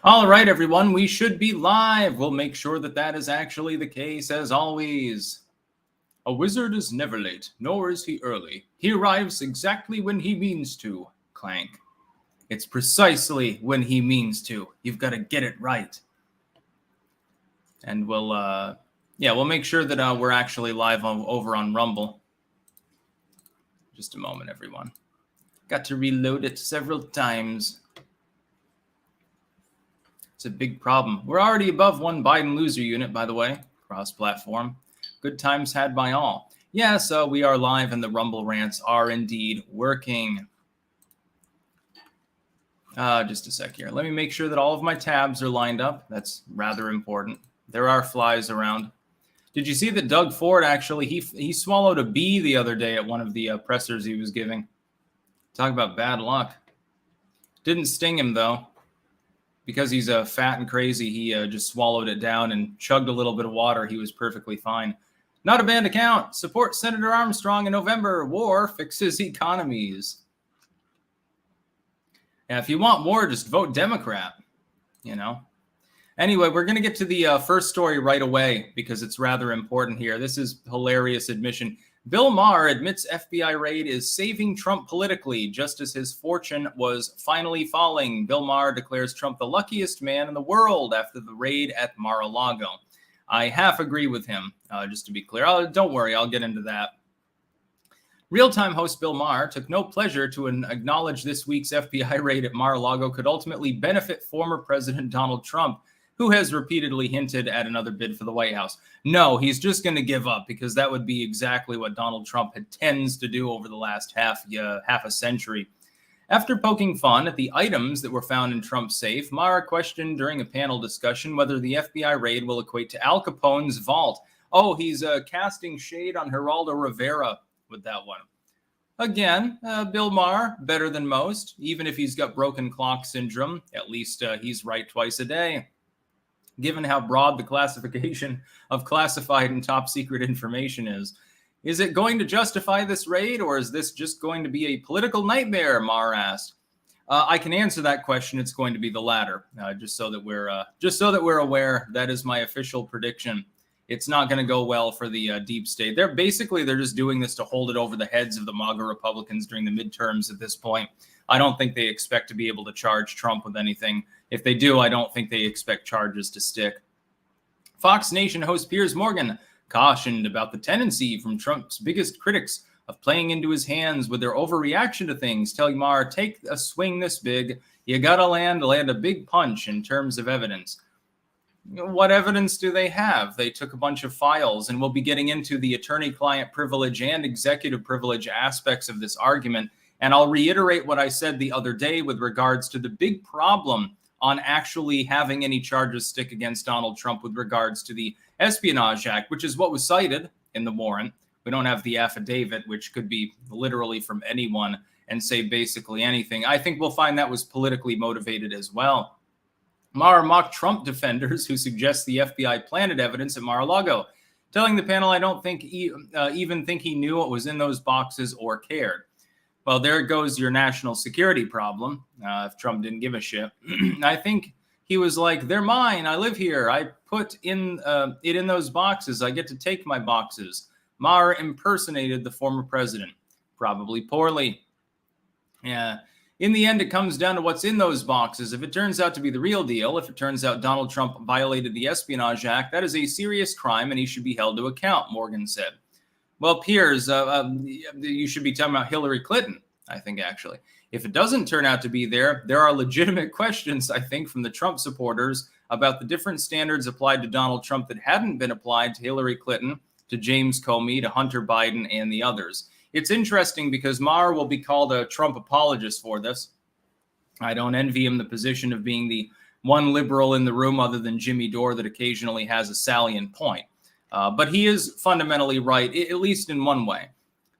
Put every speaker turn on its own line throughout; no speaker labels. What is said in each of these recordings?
All right, everyone, we should be live. We'll make sure that that is actually the case, as always. A wizard is never late, nor is he early. He arrives exactly when he means to. Clank. It's precisely when he means to. You've got to get it right. And we'll make sure that we're actually live over on Rumble. Just a moment, everyone. Got to reload it several times. It's a big problem. We're already above one Biden loser unit, by the way, cross-platform. Good times had by all. Yeah, so we are live and the Rumble rants are indeed working. Just a sec here. Let me make sure that all of my tabs are lined up. That's rather important. There are flies around. Did you see that Doug Ford actually, he swallowed a bee the other day at one of the pressers he was giving? Talk about bad luck. Didn't sting him, though. Because he's fat and crazy, he just swallowed it down and chugged a little bit of water. He was perfectly fine. Not a banned account. Support Senator Armstrong in November. War fixes economies. Yeah, if you want war, just vote Democrat, you know. Anyway, we're going to get to the first story right away because it's rather important here. This is hilarious admission. Bill Maher admits FBI raid is saving Trump politically, just as his fortune was finally falling. Bill Maher declares Trump the luckiest man in the world after the raid at Mar-a-Lago. I half agree with him, just to be clear. Don't worry, I'll get into that. Real-time host Bill Maher took no pleasure to acknowledge this week's FBI raid at Mar-a-Lago could ultimately benefit former President Donald Trump, who has repeatedly hinted at another bid for the White House. No, he's just going to give up because that would be exactly what Donald Trump tends to do over the last half a century. After poking fun at the items that were found in Trump's safe, Maher questioned during a panel discussion whether the FBI raid will equate to Al Capone's vault. Oh, he's casting shade on Geraldo Rivera with that one. Again, Bill Maher, better than most. Even if he's got broken clock syndrome, at least he's right twice a day. Given how broad the classification of classified and top secret information is it going to justify this raid, or is this just going to be a political nightmare? Maher asked. I can answer that question. It's going to be the latter. Just so that we're aware, that is my official prediction. It's not going to go well for the deep state. They're just doing this to hold it over the heads of the MAGA Republicans during the midterms at this point. I don't think they expect to be able to charge Trump with anything. If they do, I don't think they expect charges to stick. Fox Nation host Piers Morgan cautioned about the tendency from Trump's biggest critics of playing into his hands with their overreaction to things, telling Maher, take a swing this big, you gotta land a big punch in terms of evidence. What evidence do they have? They took a bunch of files, and we'll be getting into the attorney-client privilege and executive privilege aspects of this argument. And I'll reiterate what I said the other day with regards to the big problem on actually having any charges stick against Donald Trump with regards to the Espionage Act, which is what was cited in the warrant. We don't have the affidavit, which could be literally from anyone and say basically anything. I think we'll find that was politically motivated as well. Maher mocked Trump defenders who suggest the FBI planted evidence at Mar-a-Lago, telling the panel, I don't think even think he knew what was in those boxes or cared. Well, there goes your national security problem, if Trump didn't give a shit. I think he was like, they're mine. I live here. I put in it in those boxes. I get to take my boxes. Maher impersonated the former president, probably poorly. Yeah. In the end, it comes down to what's in those boxes. If it turns out to be the real deal, if it turns out Donald Trump violated the Espionage Act, that is a serious crime and he should be held to account, Morgan said. Well, Piers, you should be talking about Hillary Clinton, I think, actually. If it doesn't turn out to be there are legitimate questions, I think, from the Trump supporters about the different standards applied to Donald Trump that hadn't been applied to Hillary Clinton, to James Comey, to Hunter Biden, and the others. It's interesting because Maher will be called a Trump apologist for this. I don't envy him the position of being the one liberal in the room other than Jimmy Dore that occasionally has a salient point. But he is fundamentally right, at least in one way.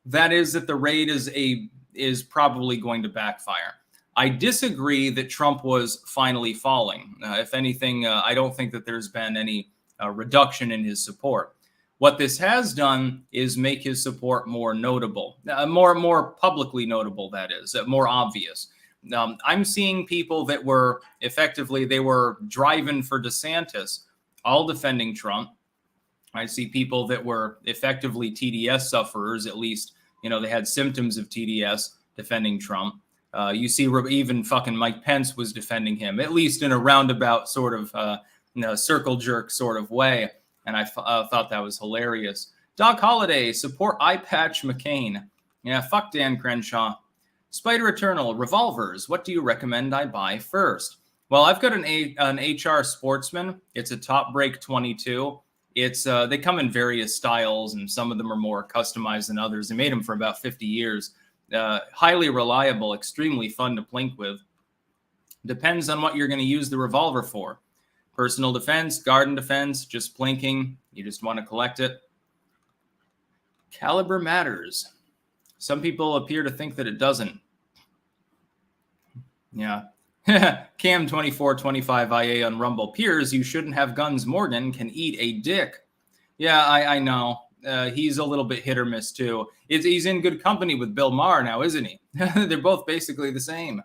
That is that the raid is probably going to backfire. I disagree that Trump was finally falling. If anything, I don't think that there's been any reduction in his support. What this has done is make his support more notable, more publicly notable, that is, more obvious. I'm seeing people that were effectively, they were driving for DeSantis, all defending Trump. I see people that were effectively TDS sufferers, at least, they had symptoms of TDS, defending Trump. You see even fucking Mike Pence was defending him, at least in a roundabout sort of, circle jerk sort of way. And I thought that was hilarious. Doc Holliday, support Eye Patch McCain. Yeah, fuck Dan Crenshaw. Spider Eternal, revolvers. What do you recommend I buy first? Well, I've got an HR Sportsman. It's a Top Break 22. It's they come in various styles, and some of them are more customized than others. They made them for about 50 years. Highly reliable, extremely fun to plink with. Depends on what you're going to use the revolver for. Personal defense, garden defense, just plinking. You just want to collect it. Caliber matters. Some people appear to think that it doesn't. Yeah. Cam2425IA on Rumble. Peers, you shouldn't have guns. Morgan can eat a dick. Yeah, I know. He's a little bit hit or miss, too. He's in good company with Bill Maher now, isn't he? They're both basically the same.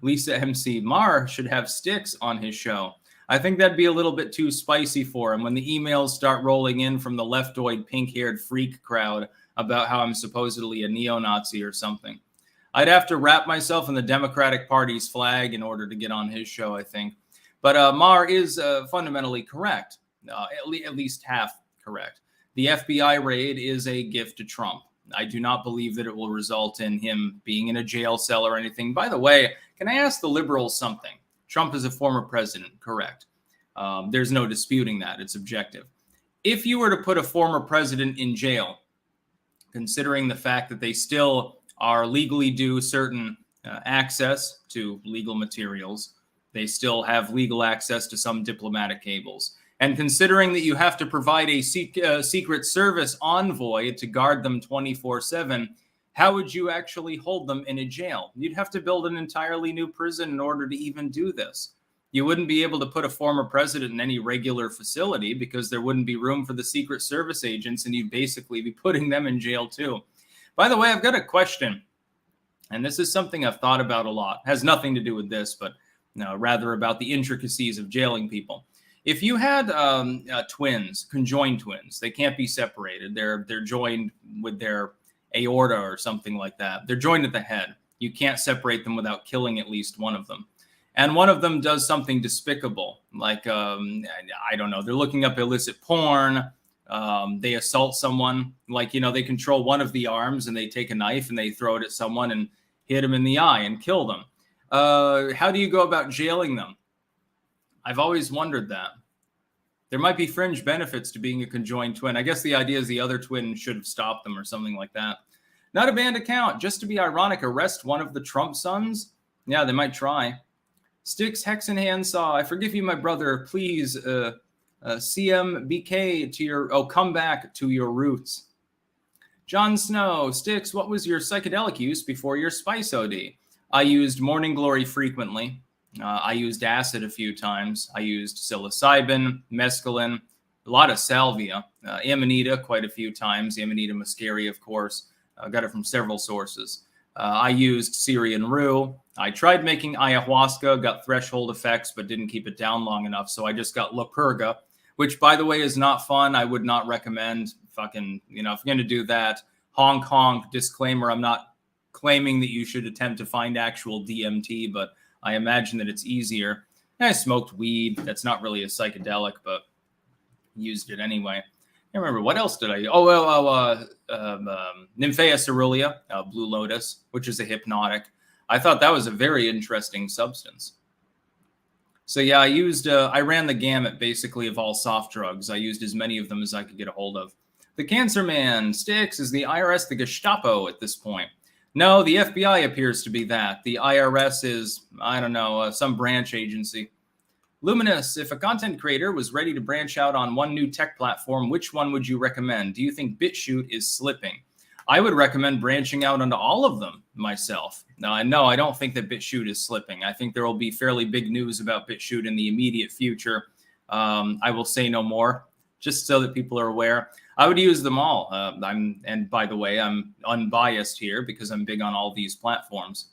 Lisa MC. Maher should have Sticks on his show. I think that'd be a little bit too spicy for him when the emails start rolling in from the leftoid pink-haired freak crowd about how I'm supposedly a neo-Nazi or something. I'd have to wrap myself in the Democratic Party's flag in order to get on his show, I think. But Maher is fundamentally correct, at least half correct. The FBI raid is a gift to Trump. I do not believe that it will result in him being in a jail cell or anything. By the way, can I ask the liberals something? Trump is a former president, correct? There's no disputing that. It's objective. If you were to put a former president in jail, considering the fact that they still are legally due certain access to legal materials, they still have legal access to some diplomatic cables, and considering that you have to provide a Secret Service envoy to guard them 24/7, how would you actually hold them in a jail? You'd have to build an entirely new prison in order to even do this. You wouldn't be able to put a former president in any regular facility because there wouldn't be room for the Secret Service agents, and you'd basically be putting them in jail too. By the way, I've got a question, and this is something I've thought about a lot. It has nothing to do with this, but rather about the intricacies of jailing people. If you had twins, conjoined twins, they can't be separated. They're joined with their aorta or something like that. They're joined at the head. You can't separate them without killing at least one of them. And one of them does something despicable, like, I don't know, they're looking up illicit porn. They assault someone, like, they control one of the arms and they take a knife and they throw it at someone and hit them in the eye and kill them. How do you go about jailing them? I've always wondered that. There might be fringe benefits to being a conjoined twin. I guess the idea is the other twin should have stopped them or something like that. Not a banned account. Just to be ironic, arrest one of the Trump sons? Yeah, they might try. Sticks, Hex and Handsaw. I forgive you, my brother. Please, CMBK to your... come back to your roots. John Snow. Sticks, what was your psychedelic use before your spice OD? I used Morning Glory frequently. I used acid a few times. I used psilocybin, mescaline, a lot of salvia, amanita quite a few times, amanita muscaria, of course. I got it from several sources. I used Syrian rue. I tried making ayahuasca, got threshold effects, but didn't keep it down long enough. So I just got La Purga, which, by the way, is not fun. I would not recommend fucking, if you're going to do that, honk, honk, disclaimer. I'm not claiming that you should attempt to find actual DMT, but I imagine that it's easier. I smoked weed. That's not really a psychedelic, but used it anyway. I remember, what else did I use? Nymphea cerulean, Blue Lotus, which is a hypnotic. I thought that was a very interesting substance. So yeah, I ran the gamut basically of all soft drugs. I used as many of them as I could get a hold of. The Cancer Man. Sticks, is the IRS the Gestapo at this point? No, the FBI appears to be that. The IRS is, I don't know, some branch agency. Luminous, if a content creator was ready to branch out on one new tech platform, which one would you recommend? Do you think BitChute is slipping? I would recommend branching out onto all of them myself. No, I don't think that BitChute is slipping. I think there will be fairly big news about BitChute in the immediate future. I will say no more. just so that people are aware. I would use them all. And by the way, I'm unbiased here because I'm big on all these platforms.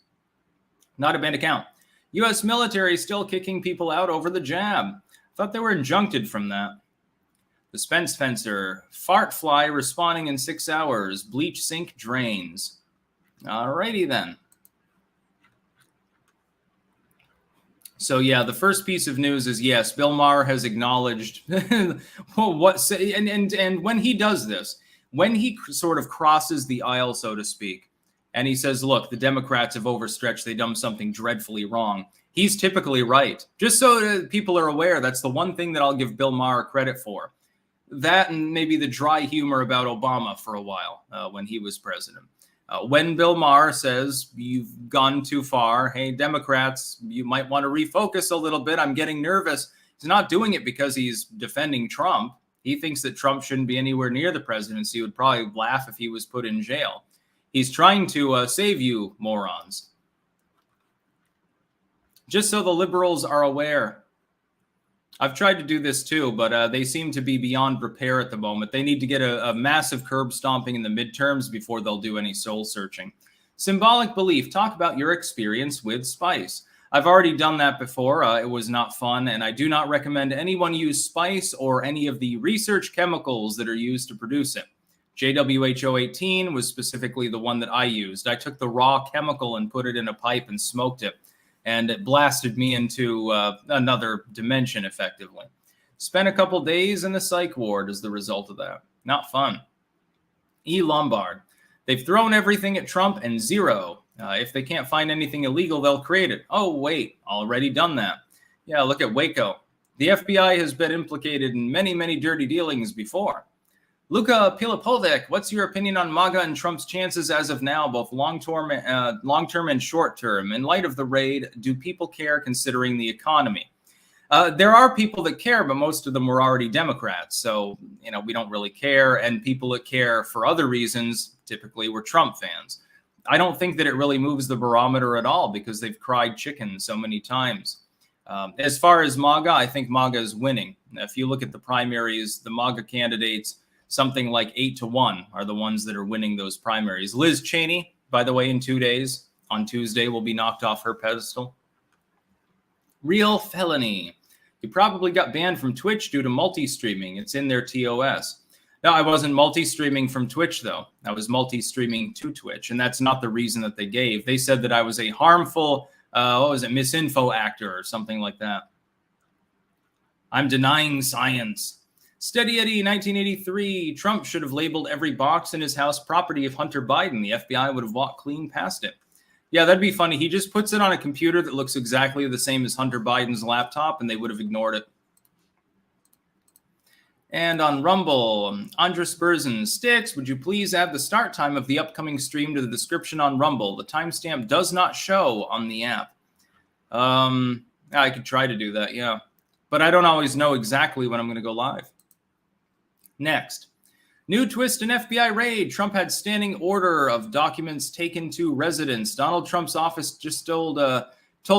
Not a banned account. U.S. military still kicking people out over the jab. Thought they were injuncted from that. The Spence Fencer. Fart fly responding in 6 hours. Bleach sink drains. Alrighty then. So yeah, the first piece of news is yes, Bill Maher has acknowledged and when he does this, when he sort of crosses the aisle, so to speak, and he says, look, the Democrats have overstretched, they've done something dreadfully wrong. He's typically right. Just so that people are aware, that's the one thing that I'll give Bill Maher credit for. That and maybe the dry humor about Obama for a while when he was president. When Bill Maher says, you've gone too far, hey, Democrats, you might want to refocus a little bit, I'm getting nervous. He's not doing it because he's defending Trump. He thinks that Trump shouldn't be anywhere near the presidency. He would probably laugh if he was put in jail. He's trying to save you morons. Just so the liberals are aware. I've tried to do this too, but they seem to be beyond repair at the moment. They need to get a massive curb stomping in the midterms before they'll do any soul searching. Symbolic belief. Talk about your experience with spice. I've already done that before. It was not fun, and I do not recommend anyone use spice or any of the research chemicals that are used to produce it. JWHO18 was specifically the one that I used. I took the raw chemical and put it in a pipe and smoked it. And it blasted me into another dimension, effectively. Spent a couple days in the psych ward as the result of that. Not fun. E. Lombard. They've thrown everything at Trump and zero. If they can't find anything illegal, they'll create it. Oh, wait, already done that. Yeah, look at Waco. The FBI has been implicated in many, many dirty dealings before. Luka Pilipovic, what's your opinion on MAGA and Trump's chances as of now, both long-term and short-term? In light of the raid, do people care considering the economy? There are people that care, but most of them were already Democrats. So, we don't really care. And people that care for other reasons typically were Trump fans. I don't think that it really moves the barometer at all because they've cried chicken so many times. As far as MAGA, I think MAGA is winning. If you look at the primaries, the MAGA candidates, something like 8-1 are the ones that are winning those primaries. Liz Cheney, by the way, in 2 days, on Tuesday, will be knocked off her pedestal. Real felony. You probably got banned from Twitch due to multi-streaming. It's in their TOS. No, I wasn't multi-streaming from Twitch, though. I was multi-streaming to Twitch, and that's not the reason that they gave. They said that I was a harmful, misinfo actor or something like that. I'm denying science. Steady Eddie, 1983. Trump should have labeled every box in his house property of Hunter Biden. The FBI would have walked clean past it. Yeah, that'd be funny. He just puts it on a computer that looks exactly the same as Hunter Biden's laptop, and they would have ignored it. And on Rumble, Andres Burzen, Sticks, would you please add the start time of the upcoming stream to the description on Rumble? The timestamp does not show on the app. I could try to do that, yeah. But I don't always know exactly when I'm going to go live. Next, new twist in FBI raid. Trump had standing order of documents taken to residence. Donald Trump's office just told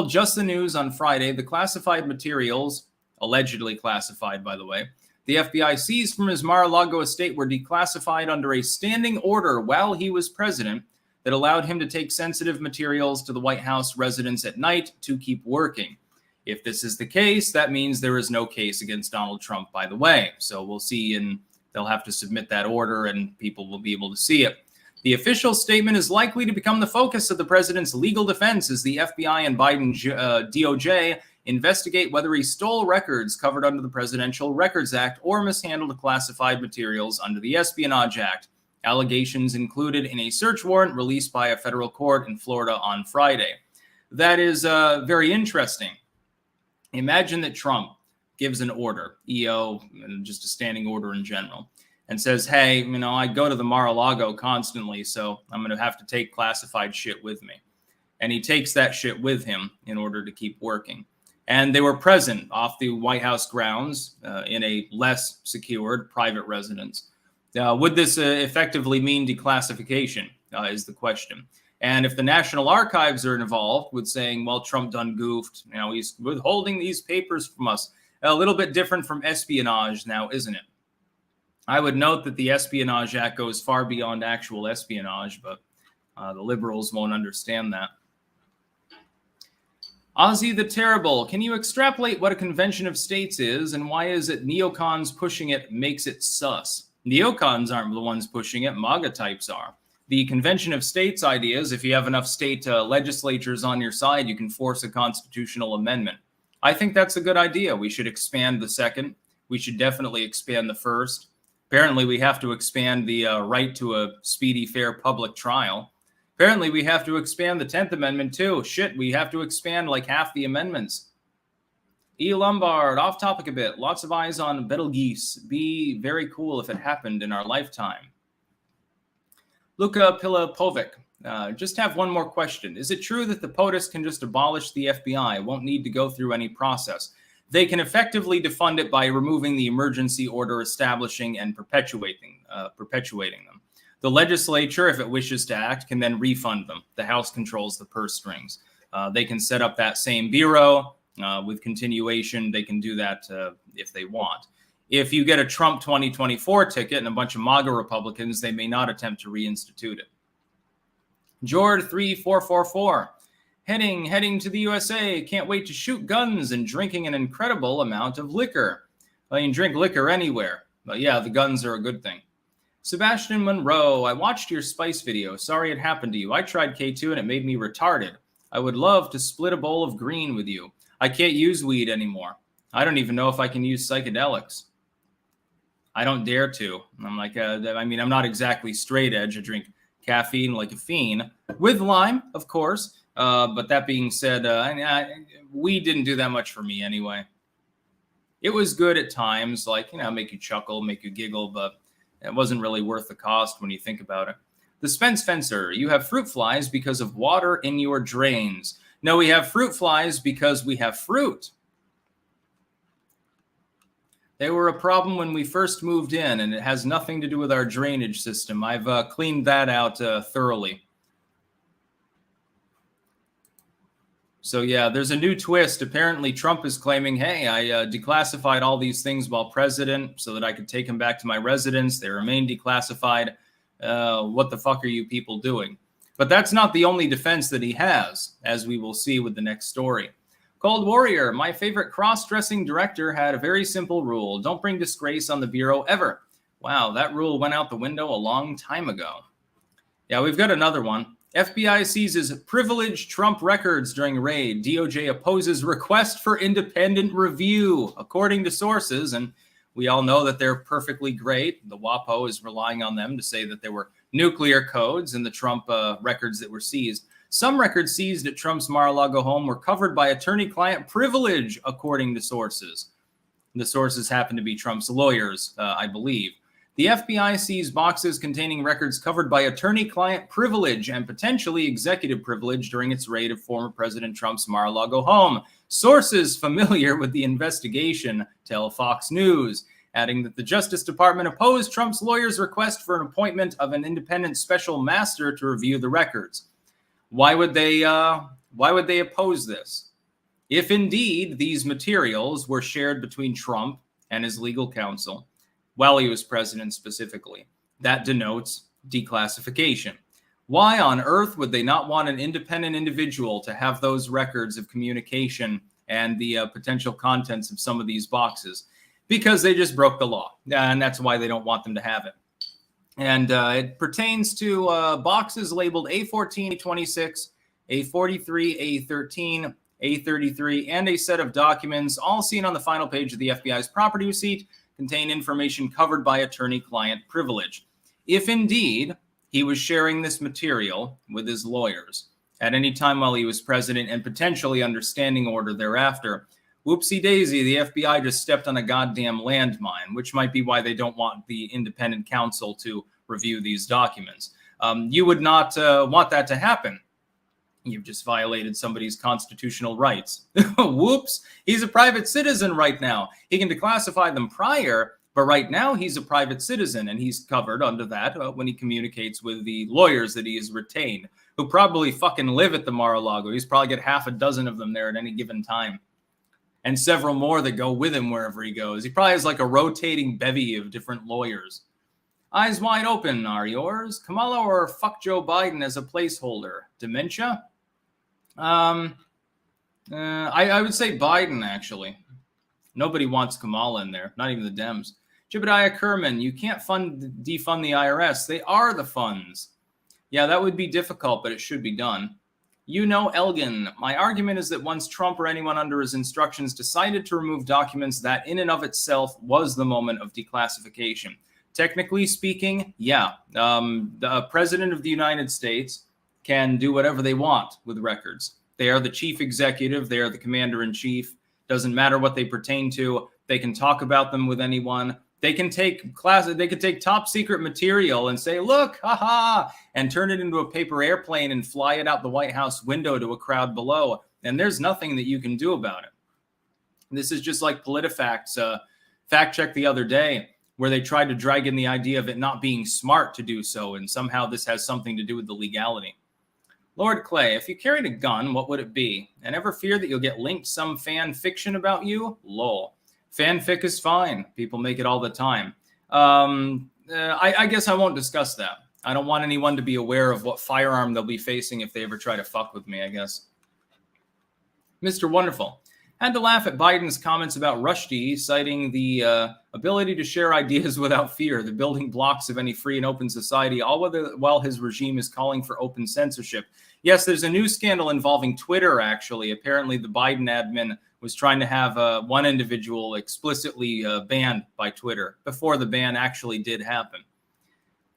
Just the News on Friday the classified materials, allegedly classified, by the way, the FBI seized from his Mar-a-Lago estate were declassified under a standing order while he was president that allowed him to take sensitive materials to the White House residence at night to keep working. If this is the case, that means there is no case against Donald Trump, by the way. So we'll see, and they'll have to submit that order and people will be able to see it. The official statement is likely to become the focus of the president's legal defense as the FBI and Biden DOJ investigate whether he stole records covered under the Presidential Records Act or mishandled classified materials under the Espionage Act. Allegations included in a search warrant released by a federal court in Florida on Friday. That is very interesting. Imagine that Trump gives an order, EO, just a standing order in general, and says, hey, I go to the Mar-a-Lago constantly, so I'm going to have to take classified shit with me. And he takes that shit with him in order to keep working. And they were present off the White House grounds in a less secured private residence. Would this effectively mean declassification is the question. And if the National Archives are involved with saying, well, Trump done goofed, he's withholding these papers from us, a little bit different from espionage now, isn't it? I would note that the Espionage Act goes far beyond actual espionage, but the liberals won't understand that. Ozzy the Terrible, can you extrapolate what a convention of states is, and why is it neocons pushing it makes it sus? Neocons aren't the ones pushing it, MAGA types are. The convention of states idea is if you have enough state legislatures on your side, you can force a constitutional amendment. I think that's a good idea. We should expand the second. We should definitely expand the first. Apparently, we have to expand the right to a speedy, fair public trial. Apparently, we have to expand the 10th Amendment, too. Shit, we have to expand like half the amendments. E. Lombard, off topic a bit. Lots of eyes on Betelgeuse. Be very cool if it happened in our lifetime. Luka Pilapovic, just have one more question. Is it true that the POTUS can just abolish the FBI? Won't need to go through any process. They can effectively defund it by removing the emergency order establishing and perpetuating them. The legislature, if it wishes to act, can then refund them. The House controls the purse strings. They can set up that same bureau with continuation. They can do that if they want. If you get a Trump 2024 ticket and a bunch of MAGA Republicans, they may not attempt to reinstitute it. Jord 3444. Heading to the USA. Can't wait to shoot guns and drinking an incredible amount of liquor. Well, you can drink liquor anywhere. But yeah, the guns are a good thing. Sebastian Monroe, I watched your spice video. Sorry it happened to you. I tried K2 and it made me retarded. I would love to split a bowl of green with you. I can't use weed anymore. I don't even know if I can use psychedelics. I don't dare to. I'm like, I'm not exactly straight edge. I drink caffeine like a fiend with lime, of course. But that being said, weed didn't do that much for me anyway. It was good at times, like, make you chuckle, make you giggle, but it wasn't really worth the cost when you think about it. The Spence Fencer, you have fruit flies because of water in your drains. No, we have fruit flies because we have fruit. They were a problem when we first moved in, and it has nothing to do with our drainage system. I've cleaned that out thoroughly. So yeah, there's a new twist. Apparently, Trump is claiming, hey, I declassified all these things while president so that I could take them back to my residence. They remain declassified. What the fuck are you people doing? But that's not the only defense that he has, as we will see with the next story. Cold Warrior, my favorite cross-dressing director had a very simple rule. Don't bring disgrace on the Bureau ever. Wow, that rule went out the window a long time ago. Yeah, we've got another one. FBI seizes privileged Trump records during raid. DOJ opposes request for independent review, according to sources. And we all know that they're perfectly great. The WAPO is relying on them to say that there were nuclear codes in the Trump records that were seized. Some records seized at Trump's Mar-a-Lago home were covered by attorney-client privilege, according to sources. The sources happen to be Trump's lawyers, I believe. The FBI seized boxes containing records covered by attorney-client privilege and potentially executive privilege during its raid of former President Trump's Mar-a-Lago home. Sources familiar with the investigation tell Fox News, adding that the Justice Department opposed Trump's lawyer's request for an appointment of an independent special master to review the records. Why would they oppose this? If indeed these materials were shared between Trump and his legal counsel, while he was president specifically, that denotes declassification. Why on earth would they not want an independent individual to have those records of communication and the potential contents of some of these boxes? Because they just broke the law, and that's why they don't want them to have it. And it pertains to boxes labeled A14, A26, A43, A13, A33, and a set of documents, all seen on the final page of the FBI's property receipt, contain information covered by attorney-client privilege. If indeed he was sharing this material with his lawyers at any time while he was president and potentially under standing order thereafter, whoopsie-daisy, the FBI just stepped on a goddamn landmine, which might be why they don't want the independent counsel to review these documents. You would not want that to happen. You've just violated somebody's constitutional rights. Whoops, he's a private citizen right now. He can declassify them prior, but right now he's a private citizen, and he's covered under that when he communicates with the lawyers that he has retained, who probably fucking live at the Mar-a-Lago. He's probably got half a dozen of them there at any given time. and several more that go with him wherever he goes. He probably has like a rotating bevy of different lawyers. Eyes wide open are yours. Kamala or fuck Joe Biden as a placeholder? Dementia? I would say Biden, actually. Nobody wants Kamala in there, not even the Dems. Jebediah Kerman, you can't defund the IRS. They are the funds. Yeah, that would be difficult, but it should be done. You know, Elgin, my argument is that once Trump or anyone under his instructions decided to remove documents, that in and of itself was the moment of declassification. Technically speaking, yeah, the president of the United States can do whatever they want with records. They are the chief executive. They are the commander-in-chief. Doesn't matter what they pertain to. They can talk about them with anyone. They can take They could take top secret material and say, "Look, haha," and turn it into a paper airplane and fly it out the White House window to a crowd below. And there's nothing that you can do about it. This is just like PolitiFact's fact check the other day, where they tried to drag in the idea of it not being smart to do so, and somehow this has something to do with the legality. Lord Clay, if you carried a gun, what would it be? And ever fear that you'll get linked some fan fiction about you? Lol. Fanfic is fine. People make it all the time. I guess I won't discuss that. I don't want anyone to be aware of what firearm they'll be facing if they ever try to fuck with me, I guess. Mr. Wonderful. Had to laugh at Biden's comments about Rushdie, citing the ability to share ideas without fear, the building blocks of any free and open society, all while his regime is calling for open censorship. Yes, there's a new scandal involving Twitter, actually. Apparently, the Biden admin was trying to have one individual explicitly banned by Twitter before the ban actually did happen.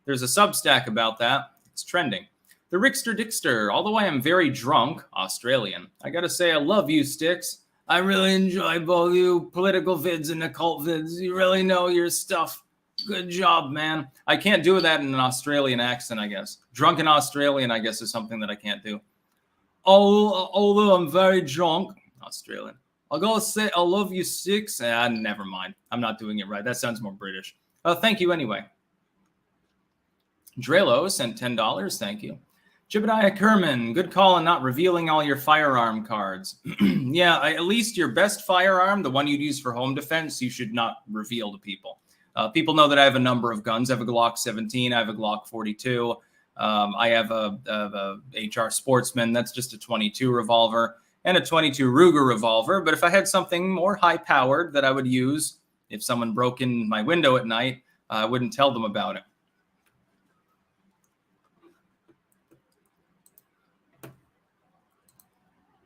There's a Substack about that. It's trending. The Rickster Dickster, although I am very drunk, Australian, I gotta say I love you, Sticks. I really enjoy both you political vids and occult vids. You really know your stuff. Good job, man. I can't do that in an Australian accent, I guess. Drunken Australian, I guess, is something that I can't do. Although I'm very drunk, Australian, I gotta say I love you, Sticks. Never mind. I'm not doing it right. That sounds more British. Thank you anyway. Drelo sent $10. Thank you. Jebediah Kerman, good call on not revealing all your firearm cards. Yeah, at least your best firearm, the one you'd use for home defense, you should not reveal to people. People know that I have a number of guns. I have a Glock 17. I have a Glock 42. I have a HR Sportsman. That's just a 22 revolver and a 22 Ruger revolver. But if I had something more high-powered that I would use if someone broke in my window at night, I wouldn't tell them about it.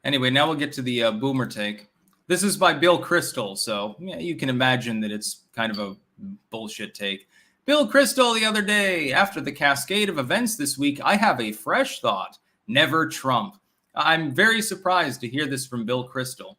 Anyway, now we'll get to the boomer take. This is by Bill Kristol, so yeah, you can imagine that it's kind of a bullshit take. Bill Kristol the other day, after the cascade of events this week, I have a fresh thought. Never Trump. I'm very surprised to hear this from Bill Kristol.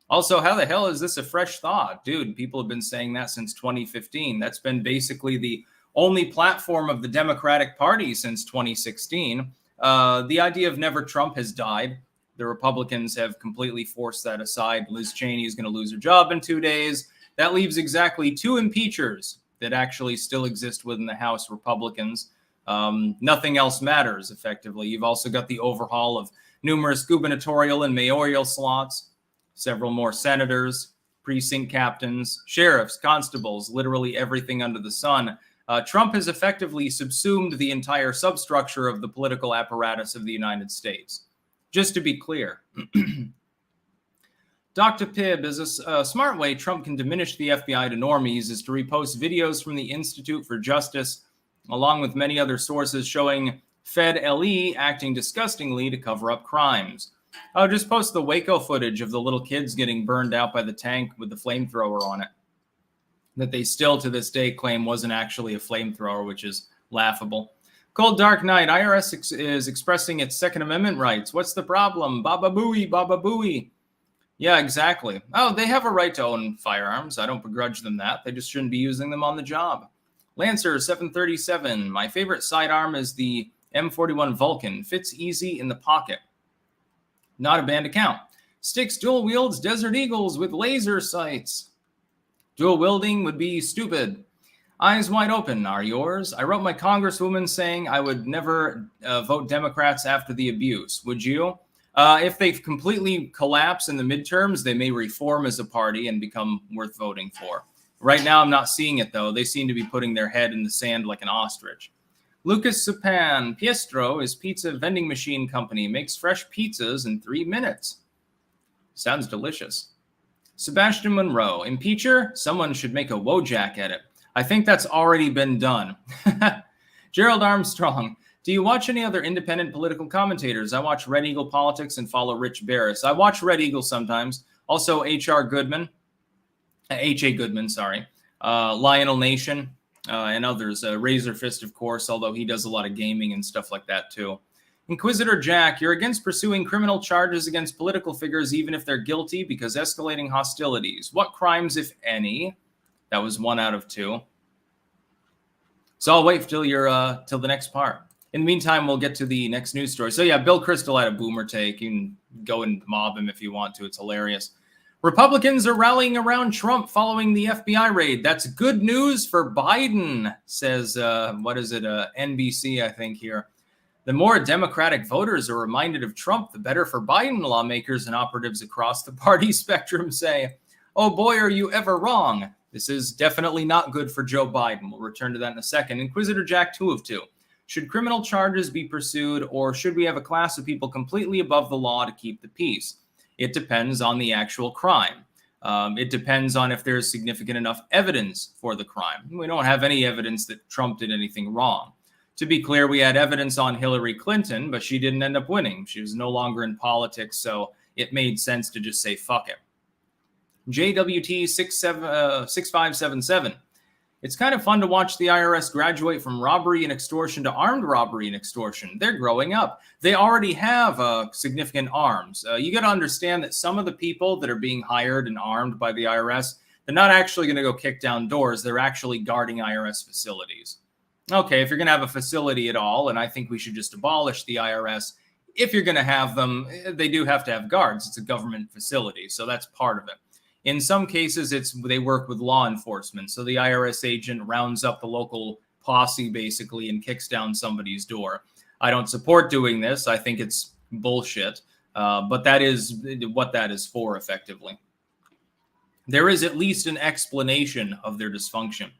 Also, how the hell is this a fresh thought? Dude, people have been saying that since 2015. That's been basically the only platform of the Democratic Party since 2016. The idea of never Trump has died. The Republicans have completely forced that aside. Liz Cheney is going to lose her job in 2 days. That leaves exactly 2 impeachers that actually still exist within the House Republicans. Nothing else matters, effectively. You've also got the overhaul of numerous gubernatorial and mayoral slots, several more senators, precinct captains, sheriffs, constables, literally everything under the sun. Trump has effectively subsumed the entire substructure of the political apparatus of the United States. Just to be clear, Dr. Pibb is a smart way Trump can diminish the FBI to normies is to repost videos from the Institute for Justice, along with many other sources showing Fed LE acting disgustingly to cover up crimes. I'll just post the Waco footage of the little kids getting burned out by the tank with the flamethrower on it, that they still to this day claim wasn't actually a flamethrower, which is laughable. Cold Dark Night, IRS is expressing its Second Amendment rights. What's the problem? Baba Booey, Baba Booey. Yeah, exactly. Oh, they have a right to own firearms. I don't begrudge them that. They just shouldn't be using them on the job. Lancer 737, my favorite sidearm is the M41 Vulcan. Fits easy in the pocket. Not a banned account. Sticks dual wields Desert Eagles with laser sights. Dual wielding would be stupid. Eyes wide open are yours. I wrote my congresswoman saying I would never vote Democrats after the abuse. Would you? If they completely collapse in the midterms, they may reform as a party and become worth voting for. Right now, I'm not seeing it, though. They seem to be putting their head in the sand like an ostrich. Lucas Supan, Piestro is pizza vending machine company, makes fresh pizzas in 3 minutes. Sounds delicious. Sebastian Monroe, impeacher? Someone should make a Wojak edit. I think that's already been done. Gerald Armstrong, do you watch any other independent political commentators? I watch Red Eagle Politics and follow Rich Barris. I watch Red Eagle sometimes. Also H.A. Goodman, sorry. Lionel Nation and others. Razor Fist, of course, although he does a lot of gaming and stuff like that, too. Inquisitor Jack, you're against pursuing criminal charges against political figures even if they're guilty because escalating hostilities. What crimes, if any? That was 1 out of 2. So I'll wait till till the next part. In the meantime, we'll get to the next news story. So yeah, Bill Kristol had a boomer take. You can go and mob him if you want to. It's hilarious. Republicans are rallying around Trump following the FBI raid. That's good news for Biden, says, NBC, I think here. The more Democratic voters are reminded of Trump, the better for Biden, lawmakers and operatives across the party spectrum say. Oh boy, are you ever wrong. This is definitely not good for Joe Biden. We'll return to that in a second. Inquisitor Jack, 2 of 2. Should criminal charges be pursued, or should we have a class of people completely above the law to keep the peace? It depends on the actual crime. It depends on if there's significant enough evidence for the crime. We don't have any evidence that Trump did anything wrong. To be clear, we had evidence on Hillary Clinton, but she didn't end up winning. She was no longer in politics, so it made sense to just say fuck it. JWT6577. It's kind of fun to watch the IRS graduate from robbery and extortion to armed robbery and extortion. They're growing up. They already have significant arms. You got to understand that some of the people that are being hired and armed by the IRS, they're not actually going to go kick down doors. They're actually guarding IRS facilities. Okay, if you're going to have a facility at all, and I think we should just abolish the IRS, if you're going to have them, they do have to have guards. It's a government facility, so that's part of it. In some cases, they work with law enforcement, so the IRS agent rounds up the local posse, basically, and kicks down somebody's door. I don't support doing this. I think it's bullshit, but that is what that is for, effectively. There is at least an explanation of their dysfunction.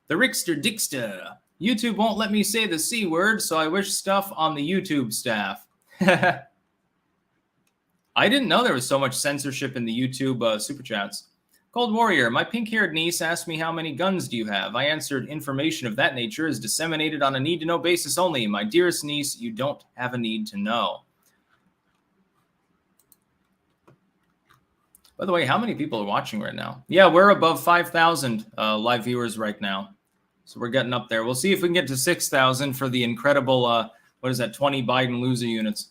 The Rickster Dickster. YouTube won't let me say the C word, so I wish stuff on the YouTube staff. I didn't know there was so much censorship in the YouTube Superchats. Cold Warrior, my pink-haired niece asked me how many guns do you have. I answered information of that nature is disseminated on a need-to-know basis only. My dearest niece, you don't have a need to know. By the way, how many people are watching right now? Yeah, we're above 5,000 live viewers right now. So we're getting up there. We'll see if we can get to 6,000 for the incredible, 20 Biden loser units.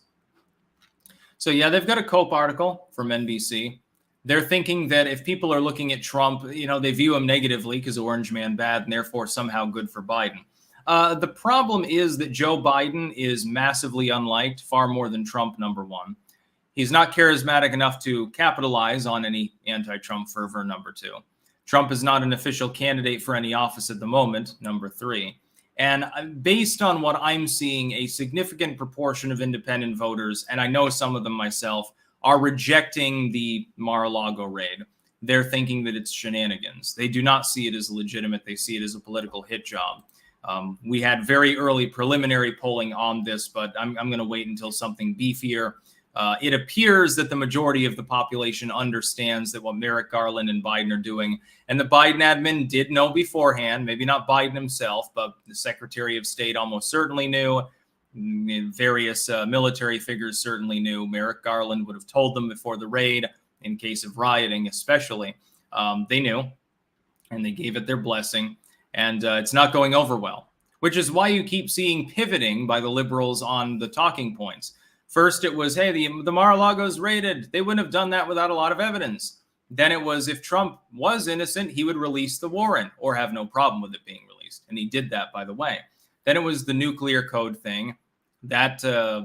So yeah, they've got a COPE article from NBC. They're thinking that if people are looking at Trump, they view him negatively because Orange Man bad and therefore somehow good for Biden. The problem is that Joe Biden is massively unliked, far more than Trump, number one. He's not charismatic enough to capitalize on any anti-Trump fervor, number 2. Trump is not an official candidate for any office at the moment, number 3. And based on what I'm seeing, a significant proportion of independent voters, and I know some of them myself, are rejecting the Mar-a-Lago raid. They're thinking that it's shenanigans. They do not see it as legitimate. They see it as a political hit job. We had very early preliminary polling on this, but I'm going to wait until something beefier. It appears that the majority of the population understands that what Merrick Garland and Biden are doing, and the Biden admin did know beforehand, maybe not Biden himself, but the Secretary of State almost certainly knew. Various military figures certainly knew. Merrick Garland would have told them before the raid, in case of rioting especially. They knew, and they gave it their blessing, and it's not going over well, which is why you keep seeing pivoting by the liberals on the talking points. First, it was, hey, the Mar-a-Lago's raided. They wouldn't have done that without a lot of evidence. Then it was, if Trump was innocent, he would release the warrant or have no problem with it being released. And he did that, by the way. Then it was the nuclear code thing. That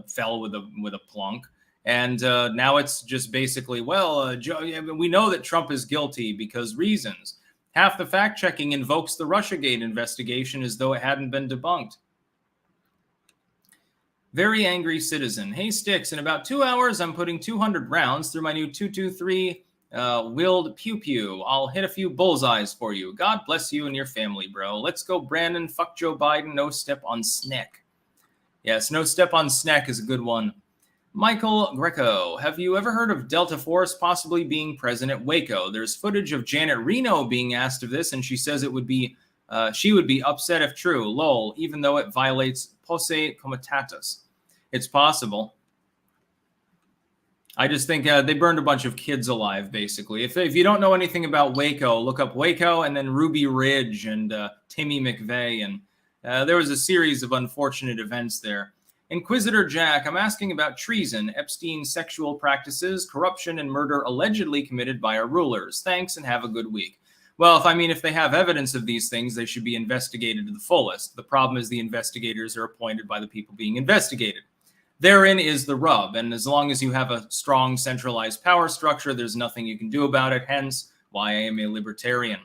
fell with a plunk. And now it's just basically, we know that Trump is guilty because reasons. Half the fact-checking invokes the Russiagate investigation as though it hadn't been debunked. Very angry citizen. Hey, Sticks, in about 2 hours, I'm putting 200 rounds through my new 223 willed pew pew. I'll hit a few bullseyes for you. God bless you and your family, bro. Let's go, Brandon. Fuck Joe Biden. No step on Sneck. Yes, no step on Sneck is a good one. Michael Greco, have you ever heard of Delta Force possibly being present at Waco? There's footage of Janet Reno being asked of this, and she says it would be she would be upset if true. Lol, even though it violates posse comitatus. It's possible. I just think they burned a bunch of kids alive, basically. If you don't know anything about Waco, look up Waco and then Ruby Ridge and Timmy McVeigh. And there was a series of unfortunate events there. Inquisitor Jack, I'm asking about treason, Epstein's sexual practices, corruption, and murder allegedly committed by our rulers. Thanks and have a good week. Well, if they have evidence of these things, they should be investigated to the fullest. The problem is the investigators are appointed by the people being investigated. Therein is the rub, and as long as you have a strong centralized power structure, there's nothing you can do about it, hence why I am a libertarian.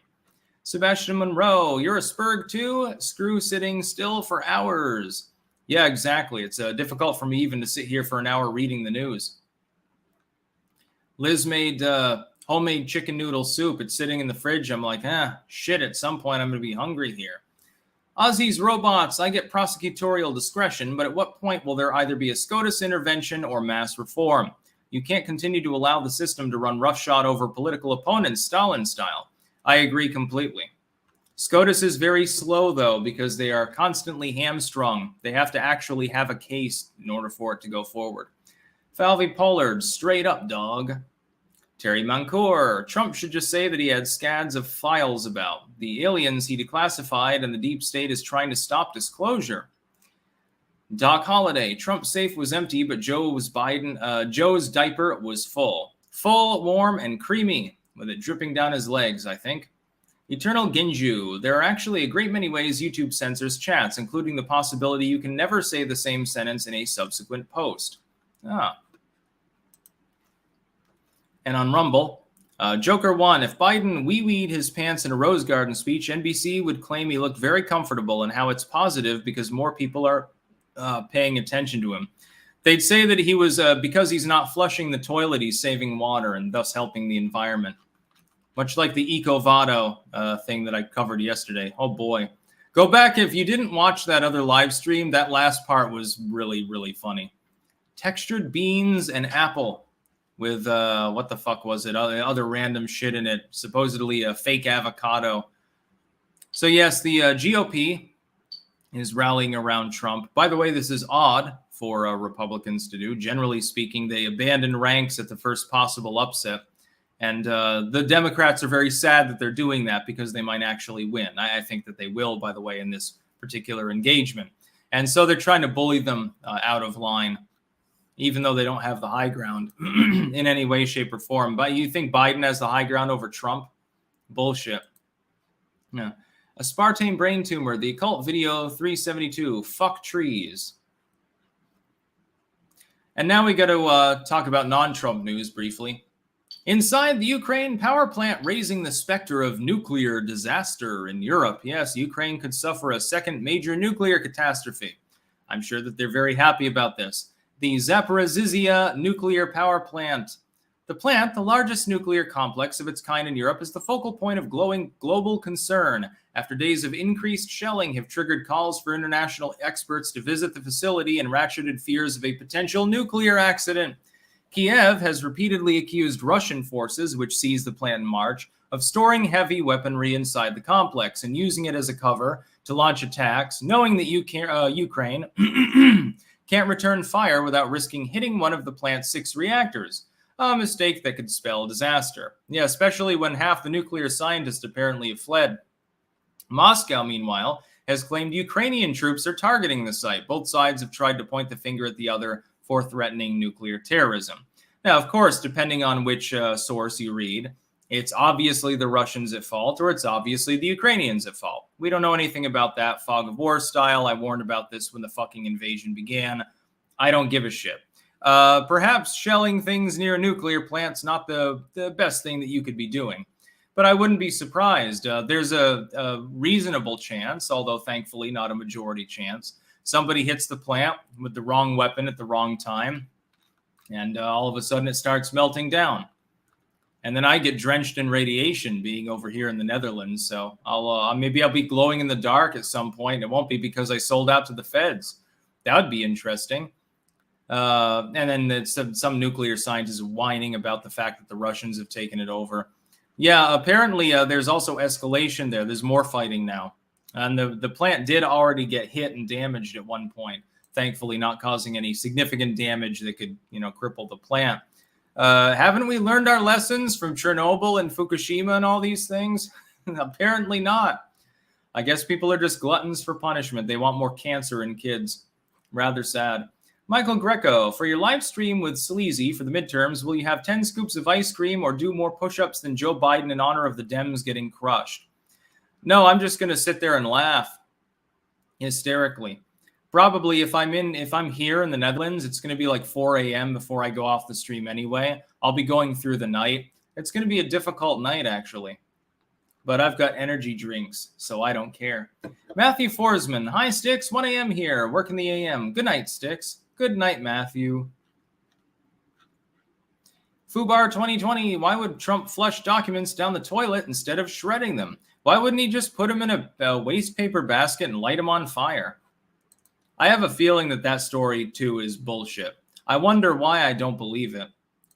Sebastian Monroe, you're a Spurg too? Screw sitting still for hours. Yeah, exactly. It's difficult for me even to sit here for an hour reading the news. Liz made homemade chicken noodle soup. It's sitting in the fridge. I'm like, shit, at some point I'm going to be hungry here. Aussie's robots, I get prosecutorial discretion, but at what point will there either be a SCOTUS intervention or mass reform? You can't continue to allow the system to run roughshod over political opponents, Stalin style. I agree completely. SCOTUS is very slow, though, because they are constantly hamstrung. They have to actually have a case in order for it to go forward. Falvey Pollard, straight up, dog. Terry Mancour, Trump should just say that he had scads of files about the aliens he declassified and the deep state is trying to stop disclosure. Doc Holliday, Trump's safe was empty, but Joe's diaper was full. Full, warm, and creamy, with it dripping down his legs, I think. Eternal Ginju, there are actually a great many ways YouTube censors chats, including the possibility you can never say the same sentence in a subsequent post. And on Rumble, Joker 1, if Biden wee-weed his pants in a Rose Garden speech, NBC would claim he looked very comfortable and how it's positive because more people are paying attention to him. They'd say that he was, because he's not flushing the toilet, he's saving water and thus helping the environment. Much like the Eco Vado thing that I covered yesterday. Oh boy. Go back if you didn't watch that other live stream. That last part was really, really funny. Textured beans and apple. With, what the fuck was it? Other random shit in it. Supposedly a fake avocado. So yes, the GOP is rallying around Trump. By the way, this is odd for Republicans to do. Generally speaking, they abandon ranks at the first possible upset. And the Democrats are very sad that they're doing that because they might actually win. I think that they will, by the way, in this particular engagement. And so they're trying to bully them out of line, even though they don't have the high ground in any way, shape, or form. But you think Biden has the high ground over Trump? Bullshit. Yeah. A Spartane brain tumor, the occult video 372, fuck trees. And now we got to talk about non-Trump news briefly. Inside the Ukraine power plant raising the specter of nuclear disaster in Europe. Yes, Ukraine could suffer a second major nuclear catastrophe. I'm sure that they're very happy about this. The Zaporizhzhia nuclear power plant. The plant, the largest nuclear complex of its kind in Europe, is the focal point of global concern after days of increased shelling have triggered calls for international experts to visit the facility and ratcheted fears of a potential nuclear accident. Kiev has repeatedly accused Russian forces, which seized the plant in March, of storing heavy weaponry inside the complex and using it as a cover to launch attacks, knowing that Ukraine can't return fire without risking hitting one of the plant's 6 reactors. A mistake that could spell disaster. Yeah, especially when half the nuclear scientists apparently have fled. Moscow, meanwhile, has claimed Ukrainian troops are targeting the site. Both sides have tried to point the finger at the other for threatening nuclear terrorism. Now, of course, depending on which source you read, it's obviously the Russians at fault or it's obviously the Ukrainians at fault. We don't know anything about that fog of war style. I warned about this when the fucking invasion began. I don't give a shit. Perhaps shelling things near nuclear plants not the best thing that you could be doing. But I wouldn't be surprised. There's a reasonable chance, although thankfully not a majority chance, Somebody hits the plant with the wrong weapon at the wrong time, and all of a sudden it starts melting down. And then I get drenched in radiation being over here in the Netherlands. So maybe I'll be glowing in the dark at some point. It won't be because I sold out to the feds. That would be interesting. And then some nuclear scientists whining about the fact that the Russians have taken it over. Yeah, apparently there's also escalation there. There's more fighting now. And the plant did already get hit and damaged at one point, thankfully not causing any significant damage that could, cripple the plant. Haven't we learned our lessons from Chernobyl and Fukushima and all these things? Apparently not. I guess people are just gluttons for punishment. They want more cancer in kids. Rather sad. Michael Greco, for your live stream with Sleazy for the midterms, will you have 10 scoops of ice cream or do more push-ups than Joe Biden in honor of the Dems getting crushed? No, I'm just going to sit there and laugh hysterically. Probably if I'm here in the Netherlands, it's going to be like 4 a.m. before I go off the stream anyway. I'll be going through the night. It's going to be a difficult night, actually. But I've got energy drinks, so I don't care. Matthew Forsman, hi, Sticks, 1 a.m. here, working the a.m. Good night, Sticks. Good night, Matthew. Fubar 2020, why would Trump flush documents down the toilet instead of shredding them? Why wouldn't he just put them in a waste paper basket and light them on fire? I have a feeling that story, too, is bullshit. I wonder why I don't believe it.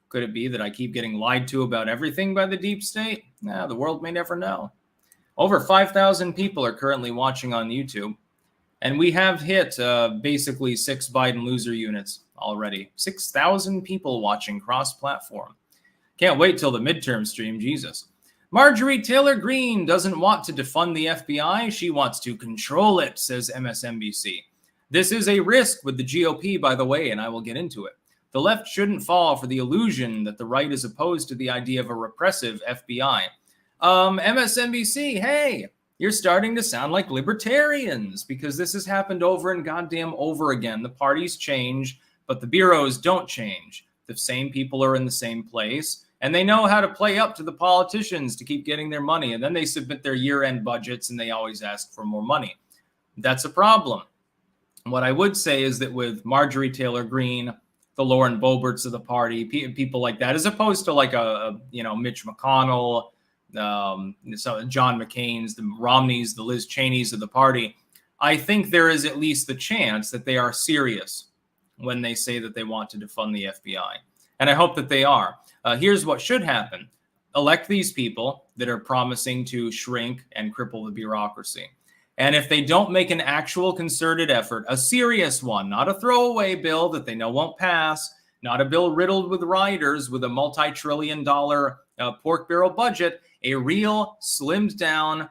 Could it be that I keep getting lied to about everything by the deep state? The world may never know. Over 5,000 people are currently watching on YouTube. And we have hit basically 6 Biden loser units already. 6,000 people watching cross-platform. Can't wait till the midterm stream, Jesus. Marjorie Taylor Greene doesn't want to defund the FBI. She wants to control it, says MSNBC. This is a risk with the GOP, by the way, and I will get into it. The left shouldn't fall for the illusion that the right is opposed to the idea of a repressive FBI. MSNBC, hey, you're starting to sound like libertarians because this has happened over and goddamn over again. The parties change, but the bureaus don't change. The same people are in the same place, and they know how to play up to the politicians to keep getting their money, and then they submit their year-end budgets, and they always ask for more money. That's a problem. What I would say is that with Marjorie Taylor Greene, the Lauren Boeberts of the party, people like that, as opposed to like Mitch McConnell, John McCain's, the Romneys, the Liz Cheneys of the party, I think there is at least the chance that they are serious when they say that they want to defund the FBI. And I hope that they are. Here's what should happen. Elect these people that are promising to shrink and cripple the bureaucracy. And if they don't make an actual concerted effort, a serious one, not a throwaway bill that they know won't pass, not a bill riddled with riders with a multi-trillion-dollar pork barrel budget, a real slimmed-down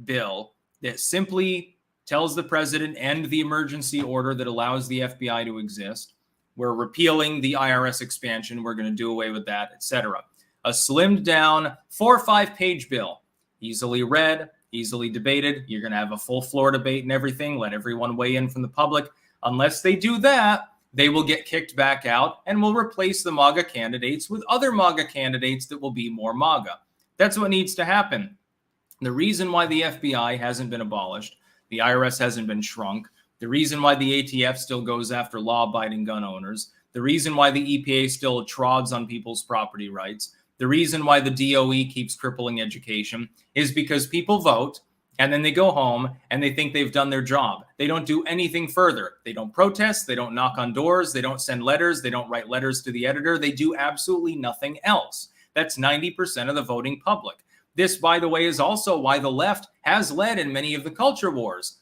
bill that simply tells the president end the emergency order that allows the FBI to exist. We're repealing the IRS expansion. We're going to do away with that, etc. A slimmed-down 4 or 5 page bill, easily read, easily debated. You're going to have a full floor debate and everything. Let everyone weigh in from the public. Unless they do that, they will get kicked back out and will replace the MAGA candidates with other MAGA candidates that will be more MAGA. That's what needs to happen. The reason why the FBI hasn't been abolished, the IRS hasn't been shrunk, the reason why the ATF still goes after law-abiding gun owners, the reason why the EPA still trods on people's property rights, the reason why the DOE keeps crippling education is because people vote and then they go home and they think they've done their job. They don't do anything further. They don't protest. They don't knock on doors. They don't send letters. They don't write letters to the editor. They do absolutely nothing else. That's 90% of the voting public. This, by the way, is also why the left has led in many of the culture wars.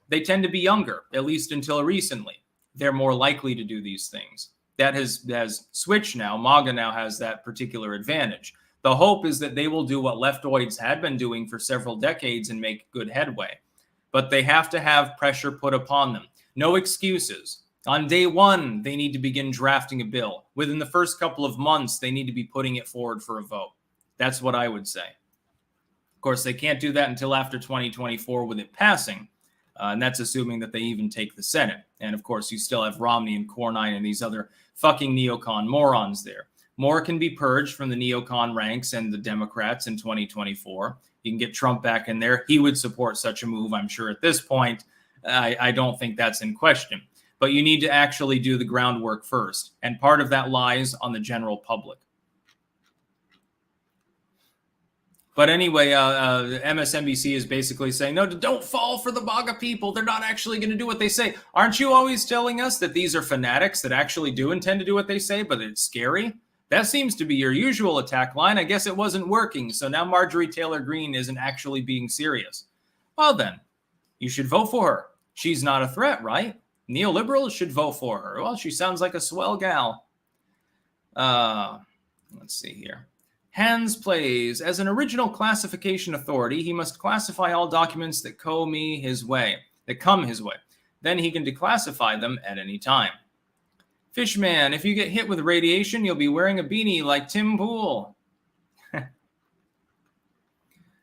They tend to be younger, at least until recently. They're more likely to do these things. That has switched now. MAGA now has that particular advantage. The hope is that they will do what leftoids had been doing for several decades and make good headway. But they have to have pressure put upon them. No excuses. On day one, they need to begin drafting a bill. Within the first couple of months, they need to be putting it forward for a vote. That's what I would say. Of course, they can't do that until after 2024 with it passing. And that's assuming that they even take the Senate. And of course, you still have Romney and Cornyn and these other fucking neocon morons there. More can be purged from the neocon ranks and the Democrats in 2024. You can get Trump back in there. He would support such a move, I'm sure, at this point. I don't think that's in question. But you need to actually do the groundwork first. And part of that lies on the general public. But anyway, MSNBC is basically saying, no, don't fall for the MAGA people. They're not actually going to do what they say. Aren't you always telling us that these are fanatics that actually do intend to do what they say, but it's scary? That seems to be your usual attack line. I guess it wasn't working. So now Marjorie Taylor Greene isn't actually being serious. Well, then, you should vote for her. She's not a threat, right? Neoliberals should vote for her. Well, she sounds like a swell gal. Let's see here. Hans plays. As an original classification authority, he must classify all documents that come his way. Then he can declassify them at any time. Fishman, if you get hit with radiation, you'll be wearing a beanie like Tim Pool.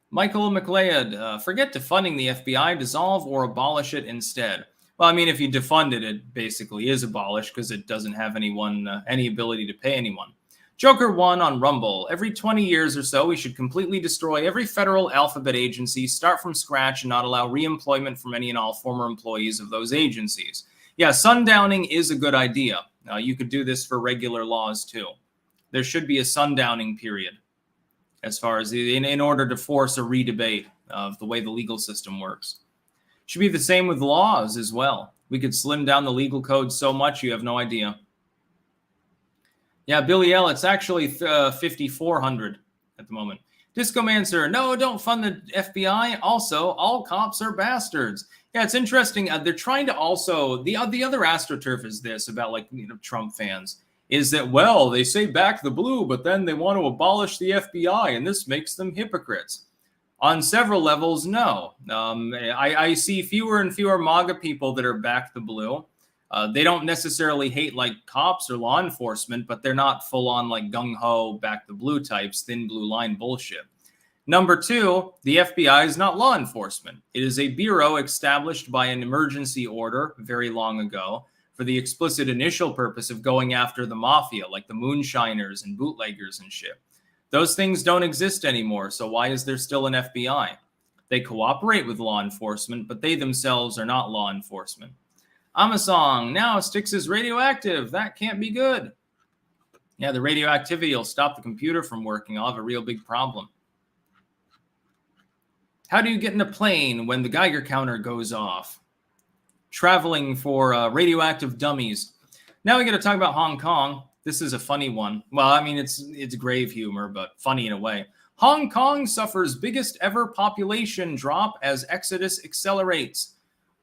Michael McLeod, forget defunding the FBI, dissolve or abolish it instead. Well, I mean, if you defund it, it basically is abolished because it doesn't have any ability to pay anyone. Joker 1 on Rumble. Every 20 years or so, we should completely destroy every federal alphabet agency, start from scratch, and not allow re-employment from any and all former employees of those agencies. Yeah, sundowning is a good idea. You could do this for regular laws, too. There should be a sundowning period as far as in order to force a re-debate of the way the legal system works. Should be the same with laws as well. We could slim down the legal code so much you have no idea. Yeah, Billy L, it's actually 5,400 at the moment. Discomancer, no, don't fund the FBI. Also, all cops are bastards. Yeah, it's interesting. They're trying to also, the other AstroTurf is this about Trump fans, is that, well, they say back the blue, but then they want to abolish the FBI, and this makes them hypocrites. On several levels, no. I see fewer and fewer MAGA people that are back the blue. They don't necessarily hate like cops or law enforcement, but they're not full on like gung-ho back the blue types, thin blue line bullshit. Number two, the FBI is not law enforcement. It is a bureau established by an emergency order very long ago for the explicit initial purpose of going after the mafia, like the moonshiners and bootleggers and shit. Those things don't exist anymore, so why is there still an FBI? They cooperate with law enforcement, but they themselves are not law enforcement. Amasong, now Styx is radioactive. That can't be good. Yeah, the radioactivity will stop the computer from working. I'll have a real big problem. How do you get in a plane when the Geiger counter goes off? Traveling for radioactive dummies. Now we got to talk about Hong Kong. This is a funny one. Well, I mean, it's grave humor, but funny in a way. Hong Kong suffers biggest ever population drop as exodus accelerates.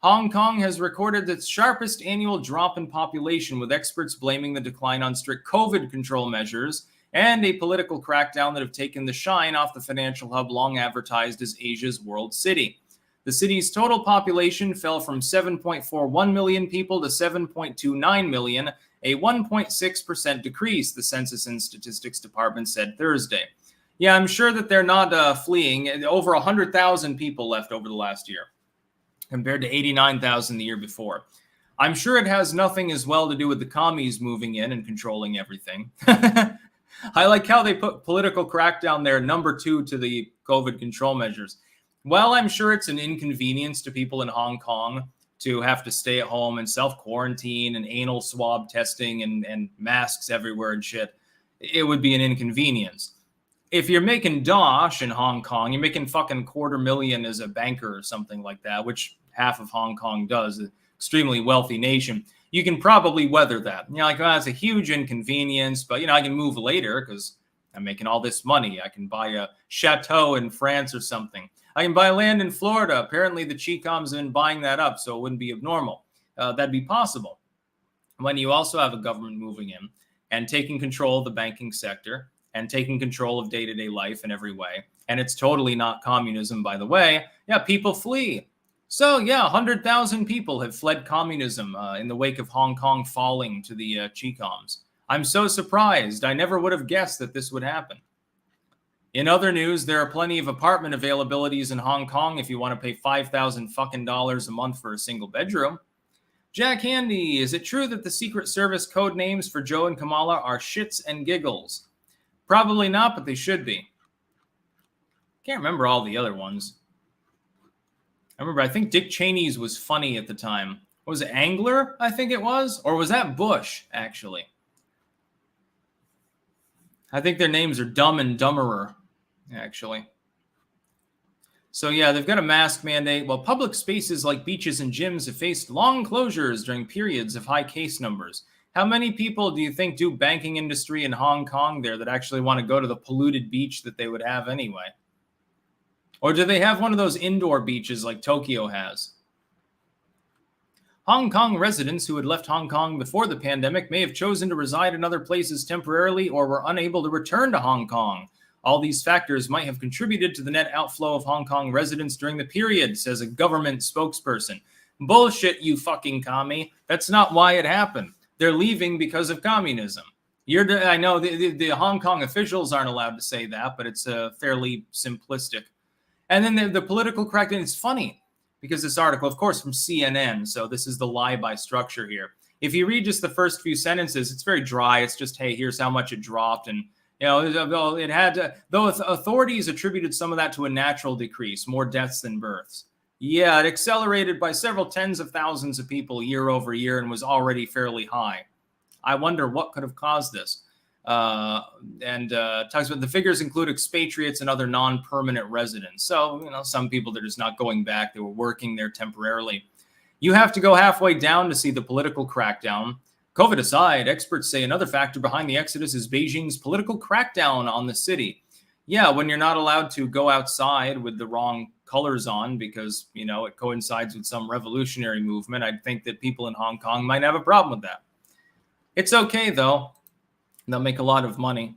Hong Kong has recorded its sharpest annual drop in population, with experts blaming the decline on strict COVID control measures and a political crackdown that have taken the shine off the financial hub long advertised as Asia's world city. The city's total population fell from 7.41 million people to 7.29 million, a 1.6% decrease, the Census and Statistics Department said Thursday. Yeah, I'm sure that they're not fleeing. Over 100,000 people left over the last year, compared to 89,000 the year before. I'm sure it has nothing as well to do with the commies moving in and controlling everything. I like how they put political crackdown there, number 2 to the COVID control measures. Well, I'm sure it's an inconvenience to people in Hong Kong to have to stay at home and self-quarantine and anal swab testing and masks everywhere and shit. It would be an inconvenience. If you're making dosh in Hong Kong, you're making fucking $250,000 as a banker or something like that, which half of Hong Kong does, an extremely wealthy nation, you can probably weather that. You know, like, well, it's a huge inconvenience, but, I can move later because I'm making all this money. I can buy a chateau in France or something. I can buy land in Florida. Apparently, the Chicoms have been buying that up, so it wouldn't be abnormal. That'd be possible. When you also have a government moving in and taking control of the banking sector and taking control of day-to-day life in every way, and it's totally not communism, by the way, yeah, people flee. So, yeah, 100,000 people have fled communism in the wake of Hong Kong falling to the Chicoms. I'm so surprised. I never would have guessed that this would happen. In other news, there are plenty of apartment availabilities in Hong Kong if you want to pay $5,000 fucking dollars a month for a single bedroom. Jack Handy, is it true that the Secret Service code names for Joe and Kamala are shits and giggles? Probably not, but they should be. Can't remember all the other ones. remember, I think Dick Cheney's was funny at the time. Was it Angler? I think it was. Or was that Bush, actually? I think their names are Dumb and Dumberer, actually. So, yeah, they've got a mask mandate. While public spaces like beaches and gyms have faced long closures during periods of high case numbers. How many people do you think do banking industry in Hong Kong there that actually want to go to the polluted beach that they would have anyway? Or do they have one of those indoor beaches like Tokyo has? Hong Kong residents who had left Hong Kong before the pandemic may have chosen to reside in other places temporarily or were unable to return to Hong Kong. All these factors might have contributed to the net outflow of Hong Kong residents during the period, says a government spokesperson. Bullshit, you fucking commie. That's not why it happened. They're leaving because of communism. I know the Hong Kong officials aren't allowed to say that, but it's fairly simplistic. And then the political crackdown. It's funny because this article, of course, from CNN, so this is the lie-by structure here. If you read just the first few sentences, it's very dry. It's just, hey, here's how much it dropped, and it had to, though authorities attributed some of that to a natural decrease, more deaths than births. Yeah, it accelerated by several tens of thousands of people year over year and was already fairly high. I wonder what could have caused this. Talks about the figures include expatriates and other non-permanent residents. So, some people, they're just not going back. They were working there temporarily. You have to go halfway down to see the political crackdown. COVID aside, experts say another factor behind the exodus is Beijing's political crackdown on the city. Yeah, when you're not allowed to go outside with the wrong colors on because, it coincides with some revolutionary movement, I'd think that people in Hong Kong might have a problem with that. It's okay, though. They'll make a lot of money.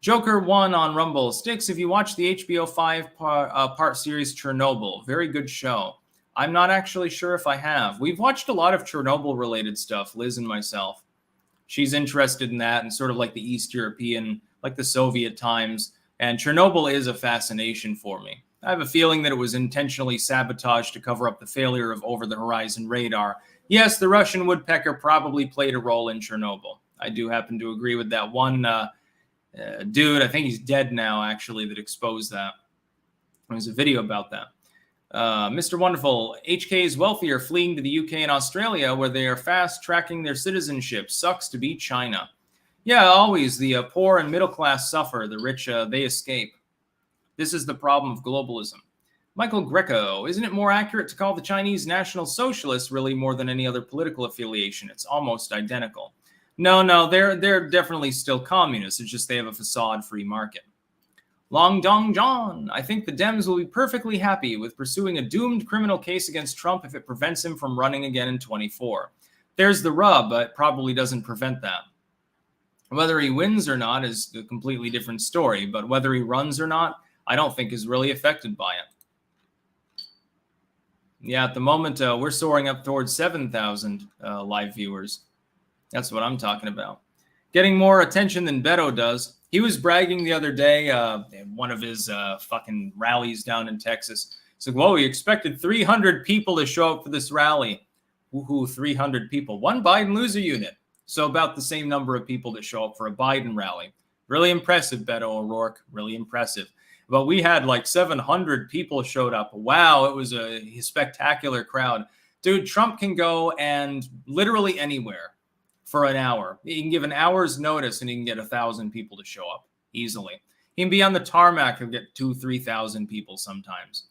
Joker 1 on Rumble. Sticks, if you watch the HBO 5-part series Chernobyl, very good show. I'm not actually sure if I have. We've watched a lot of Chernobyl-related stuff, Liz and myself. She's interested in that and sort of like the East European, like the Soviet times. And Chernobyl is a fascination for me. I have a feeling that it was intentionally sabotaged to cover up the failure of over-the-horizon radar. Yes, the Russian woodpecker probably played a role in Chernobyl. I do happen to agree with that one dude. I think he's dead now, actually, that exposed that. There's a video about that. Mr. Wonderful, HK is wealthier, fleeing to the UK and Australia, where they are fast-tracking their citizenship. Sucks to be China. Yeah, always. The poor and middle class suffer. The rich, they escape. This is the problem of globalism. Michael Greco, isn't it more accurate to call the Chinese National Socialists really more than any other political affiliation? It's almost identical. No, they're definitely still communists. It's just they have a facade free market. Long Dong John, I think the Dems will be perfectly happy with pursuing a doomed criminal case against Trump if it prevents him from running again in 24. There's the rub, but it probably doesn't prevent that. Whether he wins or not is a completely different story, but whether he runs or not, I don't think is really affected by it. Yeah, at the moment, we're soaring up towards 7,000 live viewers. That's what I'm talking about. Getting more attention than Beto does. He was bragging the other day in one of his fucking rallies down in Texas. He's like, whoa, he expected 300 people to show up for this rally. Woohoo, 300 people. One Biden loser unit. So about the same number of people that show up for a Biden rally. Really impressive, Beto O'Rourke. Really impressive. But we had like 700 people showed up. Wow, it was a spectacular crowd. Dude, Trump can go and literally anywhere for an hour. He can give an hour's notice and he can get 1,000 people to show up easily. He can be on the tarmac and get 2,000-3,000 people sometimes.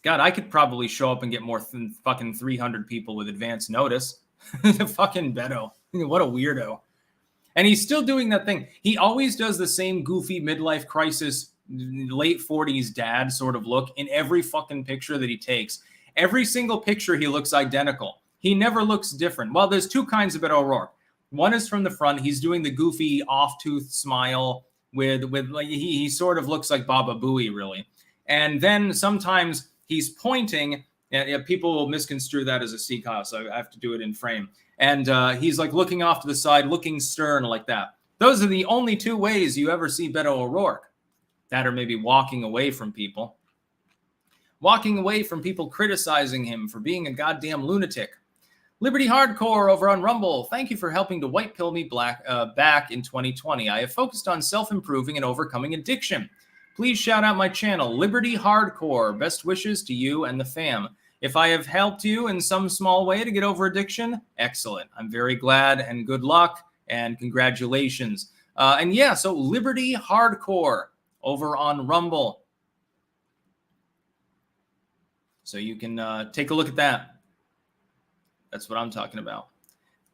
God, I could probably show up and get more than fucking 300 people with advance notice. Fucking Beto. What a weirdo. And he's still doing that thing. He always does the same goofy midlife crisis, late 40s dad sort of look in every fucking picture that he takes. Every single picture, he looks identical. He never looks different. Well, there's two kinds of Beto O'Rourke. One is from the front. He's doing the goofy off-tooth smile with like he sort of looks like Baba Booey, really. And then sometimes he's pointing, and people will misconstrue that as a seeker, so I have to do it in frame. And he's like looking off to the side, looking stern like that. Those are the only two ways you ever see Beto O'Rourke. That or maybe walking away from people. Walking away from people criticizing him for being a goddamn lunatic. Liberty Hardcore over on Rumble. Thank you for helping to white pill me back in 2020. I have focused on self-improving and overcoming addiction. Please shout out my channel, Liberty Hardcore. Best wishes to you and the fam. If I have helped you in some small way to get over addiction, excellent. I'm very glad and good luck and congratulations. And yeah, so Liberty Hardcore over on Rumble. So you can take a look at that. That's what I'm talking about.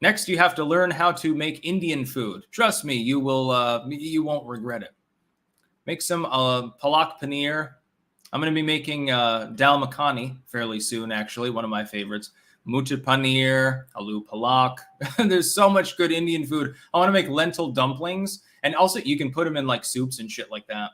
Next, you have to learn how to make Indian food. Trust me, you won't regret it. Make some palak paneer. I'm going to be making dal makhani fairly soon, actually, one of my favorites. Mutter paneer, aloo palak. There's so much good Indian food. I want to make lentil dumplings. And also, you can put them in like soups and shit like that.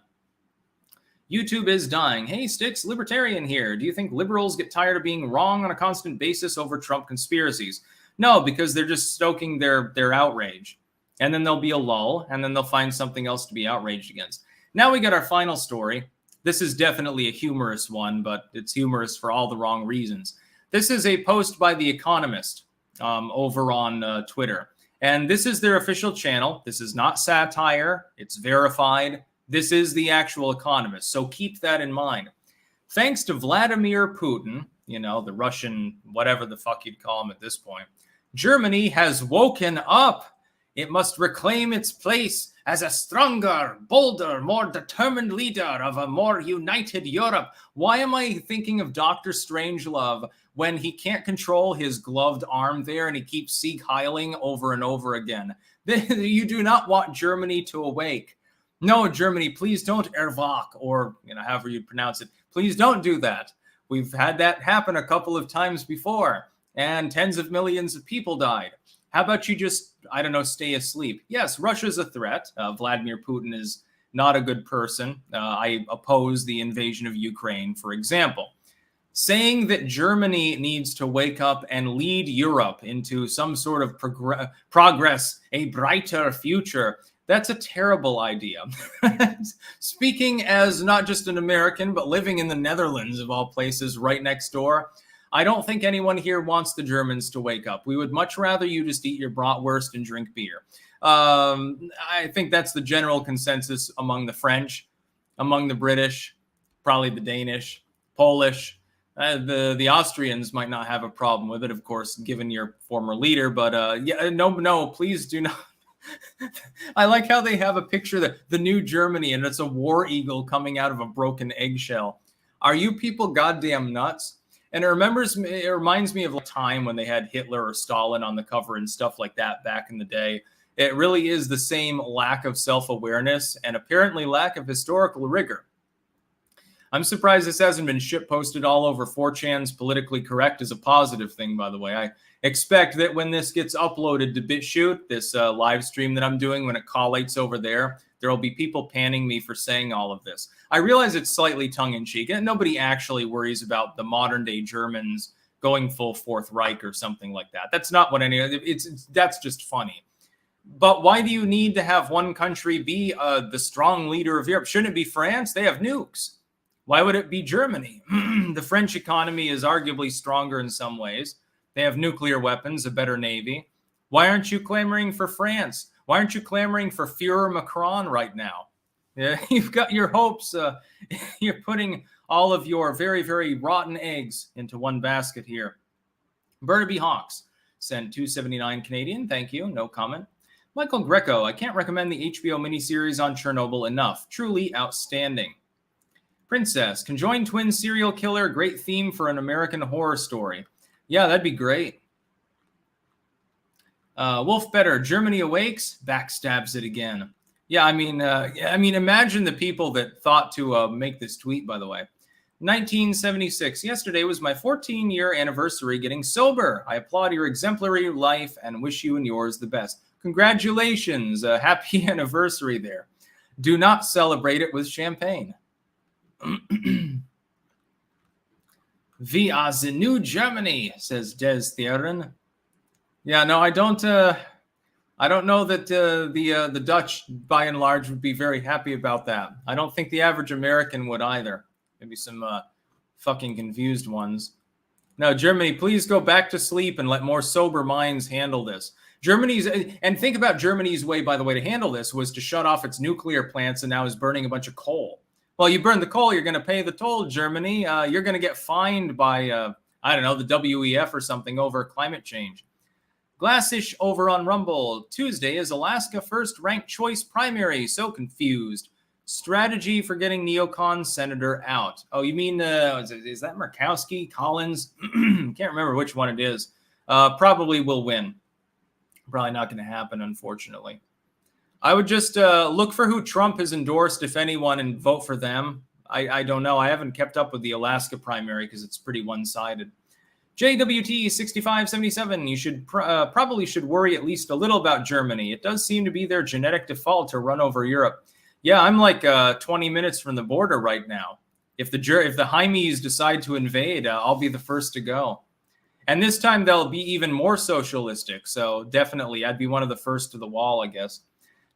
YouTube is dying. Hey, Sticks, libertarian here. Do you think liberals get tired of being wrong on a constant basis over Trump conspiracies? No, because they're just stoking their outrage. And then there'll be a lull, and then they'll find something else to be outraged against. Now we got our final story. This is definitely a humorous one, but it's humorous for all the wrong reasons. This is a post by The Economist over on Twitter. And this is their official channel. This is not satire. It's verified. This is the actual Economist. So keep that in mind. Thanks to Vladimir Putin, you know, the Russian, whatever the fuck you'd call him at this point, Germany has woken up. It must reclaim its place as a stronger, bolder, more determined leader of a more united Europe. Why am I thinking of Dr. Strangelove when he can't control his gloved arm there and he keeps Sieg Heiling over and over again? You do not want Germany to awake. No, Germany, please don't erwachen, or however you pronounce it. Please don't do that. We've had that happen a couple of times before, and tens of millions of people died. How about you just, I don't know, stay asleep? Yes, Russia's a threat. Vladimir Putin is not a good person. I oppose the invasion of Ukraine, for example. Saying that Germany needs to wake up and lead Europe into some sort of progress, a brighter future, that's a terrible idea. Speaking as not just an American, but living in the Netherlands, of all places, right next door, I don't think anyone here wants the Germans to wake up. We would much rather you just eat your bratwurst and drink beer. I think that's the general consensus among the French, among the British, probably the Danish, Polish. The Austrians might not have a problem with it, of course, given your former leader. But yeah, no, please do not. I like how they have a picture of the new Germany, and it's a war eagle coming out of a broken eggshell. Are you people goddamn nuts? And it reminds me of a time when they had Hitler or Stalin on the cover and stuff like that back in the day. It really is the same lack of self-awareness and apparently lack of historical rigor. I'm surprised this hasn't been shitposted all over 4chan's politically correct as a positive thing, by the way. I expect that when this gets uploaded to BitChute, this live stream that I'm doing, when it collates over there, there will be people panning me for saying all of this. I realize it's slightly tongue-in-cheek, and nobody actually worries about the modern-day Germans going full Fourth Reich or something like that. That's not what that's just funny. But why do you need to have one country be the strong leader of Europe? Shouldn't it be France? They have nukes. Why would it be Germany? The French economy is arguably stronger in some ways. They have nuclear weapons, a better navy. Why aren't you clamoring for France? Why aren't you clamoring for Führer Macron right now? Yeah, you've got your hopes. You're putting all of your very, very rotten eggs into one basket here. Burnaby Hawks sent $2.79 Canadian. Thank you. No comment. Michael Greco, I can't recommend the HBO miniseries on Chernobyl enough. Truly outstanding. Princess, conjoined twin serial killer, great theme for an American horror story. Yeah, that'd be great. Wolf Better, Germany awakes, backstabs it again. Yeah, I mean, imagine the people that thought to make this tweet, by the way. 1976, yesterday was my 14-year anniversary getting sober. I applaud your exemplary life and wish you and yours the best. Congratulations, happy anniversary there. Do not celebrate it with champagne. Via the New Germany, says Des Theron. Yeah, no, I don't know that the Dutch, by and large, would be very happy about that. I don't think the average American would either. Maybe some fucking confused ones. No, Germany, please go back to sleep and let more sober minds handle this. And think about Germany's way, by the way, to handle this was to shut off its nuclear plants and now is burning a bunch of coal. Well, you burn the coal, you're going to pay the toll, Germany. You're going to get fined by, I don't know, the WEF or something over climate change. Glassish over on Rumble. Tuesday is Alaska first ranked choice primary. So confused. Strategy for getting neocon senator out. Oh, you mean, is that Murkowski, Collins? Can't remember which one it is. Probably will win. Probably not going to happen, unfortunately. I would just look for who Trump has endorsed, if anyone, and vote for them. I don't know. I haven't kept up with the Alaska primary because it's pretty one-sided. JWT6577, you should probably should worry at least a little about Germany. It does seem to be their genetic default to run over Europe. Yeah, I'm like 20 minutes from the border right now. If the Heimies decide to invade, I'll be the first to go. And this time they'll be even more socialistic. So definitely, I'd be one of the first to the wall, I guess.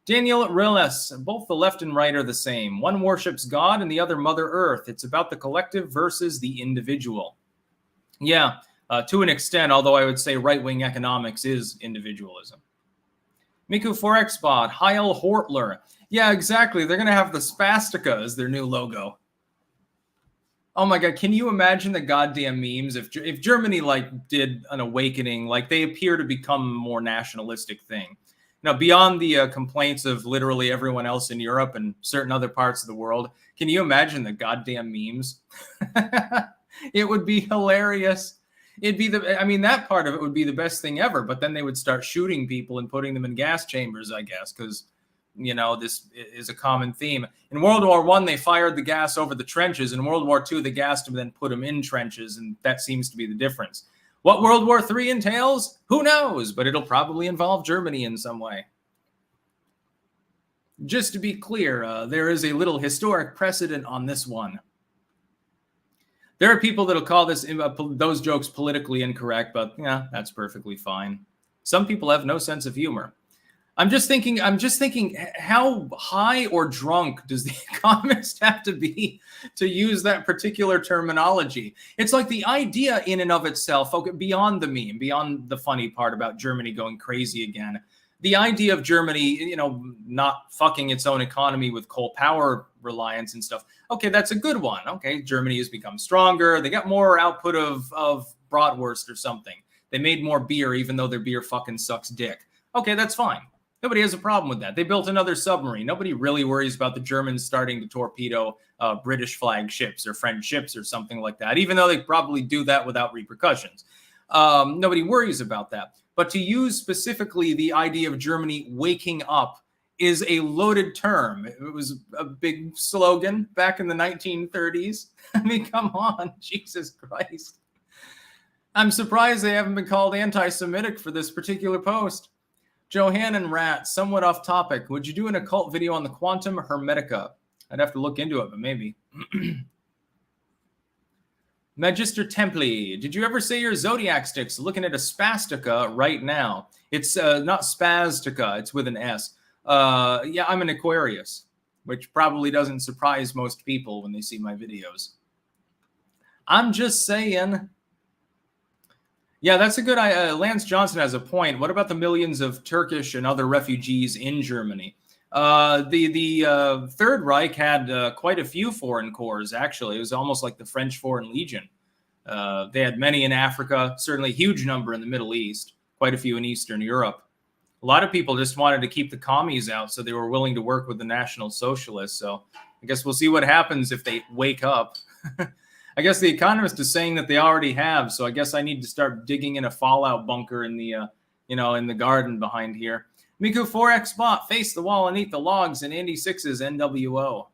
Daniel Rilles, both the left and right are the same. One worships God and the other Mother Earth. It's about the collective versus the individual. Yeah, to an extent, although I would say right-wing economics is individualism. Miku Forex Bot, Heil Hortler. Yeah, exactly. They're going to have the swastika as their new logo. Oh my God, can you imagine the goddamn memes if Germany like did an awakening, like they appear to become a more nationalistic thing. Now, beyond the complaints of literally everyone else in Europe and certain other parts of the world, can you imagine the goddamn memes? It would be hilarious. It'd be that part of it would be the best thing ever, but then they would start shooting people and putting them in gas chambers, I guess, because, you know, this is a common theme. In World War I, they fired the gas over the trenches. In World War II, they gassed them and then put them in trenches, and that seems to be the difference. What World War III entails? Who knows? But it'll probably involve Germany in some way. Just to be clear, there is a little historic precedent on this one. There are people that'll call those jokes politically incorrect, but yeah, that's perfectly fine. Some people have no sense of humor. I'm just thinking, how high or drunk does the economist have to be to use that particular terminology? It's like the idea in and of itself, okay, beyond the meme, beyond the funny part about Germany going crazy again, the idea of Germany, you know, not fucking its own economy with coal power reliance and stuff. Okay, that's a good one. Okay, Germany has become stronger. They got more output of bratwurst or something. They made more beer, even though their beer fucking sucks dick. Okay, that's fine. Nobody has a problem with that. They built another submarine. Nobody really worries about the Germans starting to torpedo British flag ships or French ships or something like that, even though they probably do that without repercussions. Nobody worries about that. But to use specifically the idea of Germany waking up is a loaded term. It was a big slogan back in the 1930s. I mean, come on, Jesus Christ. I'm surprised they haven't been called anti-Semitic for this particular post. Johannan Rat, somewhat off topic. Would you do an occult video on the quantum hermetica? I'd have to look into it, but maybe. Magister Templi, did you ever say your zodiac sticks? Looking at a spastica right now. It's not spastica, it's with an S. Yeah, I'm an Aquarius, which probably doesn't surprise most people when they see my videos. I'm just saying. Yeah, that's a good Lance Johnson has a point. What about the millions of Turkish and other refugees in Germany? The Third Reich had quite a few foreign corps, actually. It was almost like the French Foreign Legion. They had many in Africa, certainly a huge number in the Middle East, quite a few in Eastern Europe. A lot of people just wanted to keep the commies out, so they were willing to work with the National Socialists. So I guess we'll see what happens if they wake up. I guess the Economist is saying that they already have, so I guess I need to start digging in a fallout bunker in the, in the garden behind here. Miku 4X Bot, face the wall and eat the logs in Andy 6's NWO.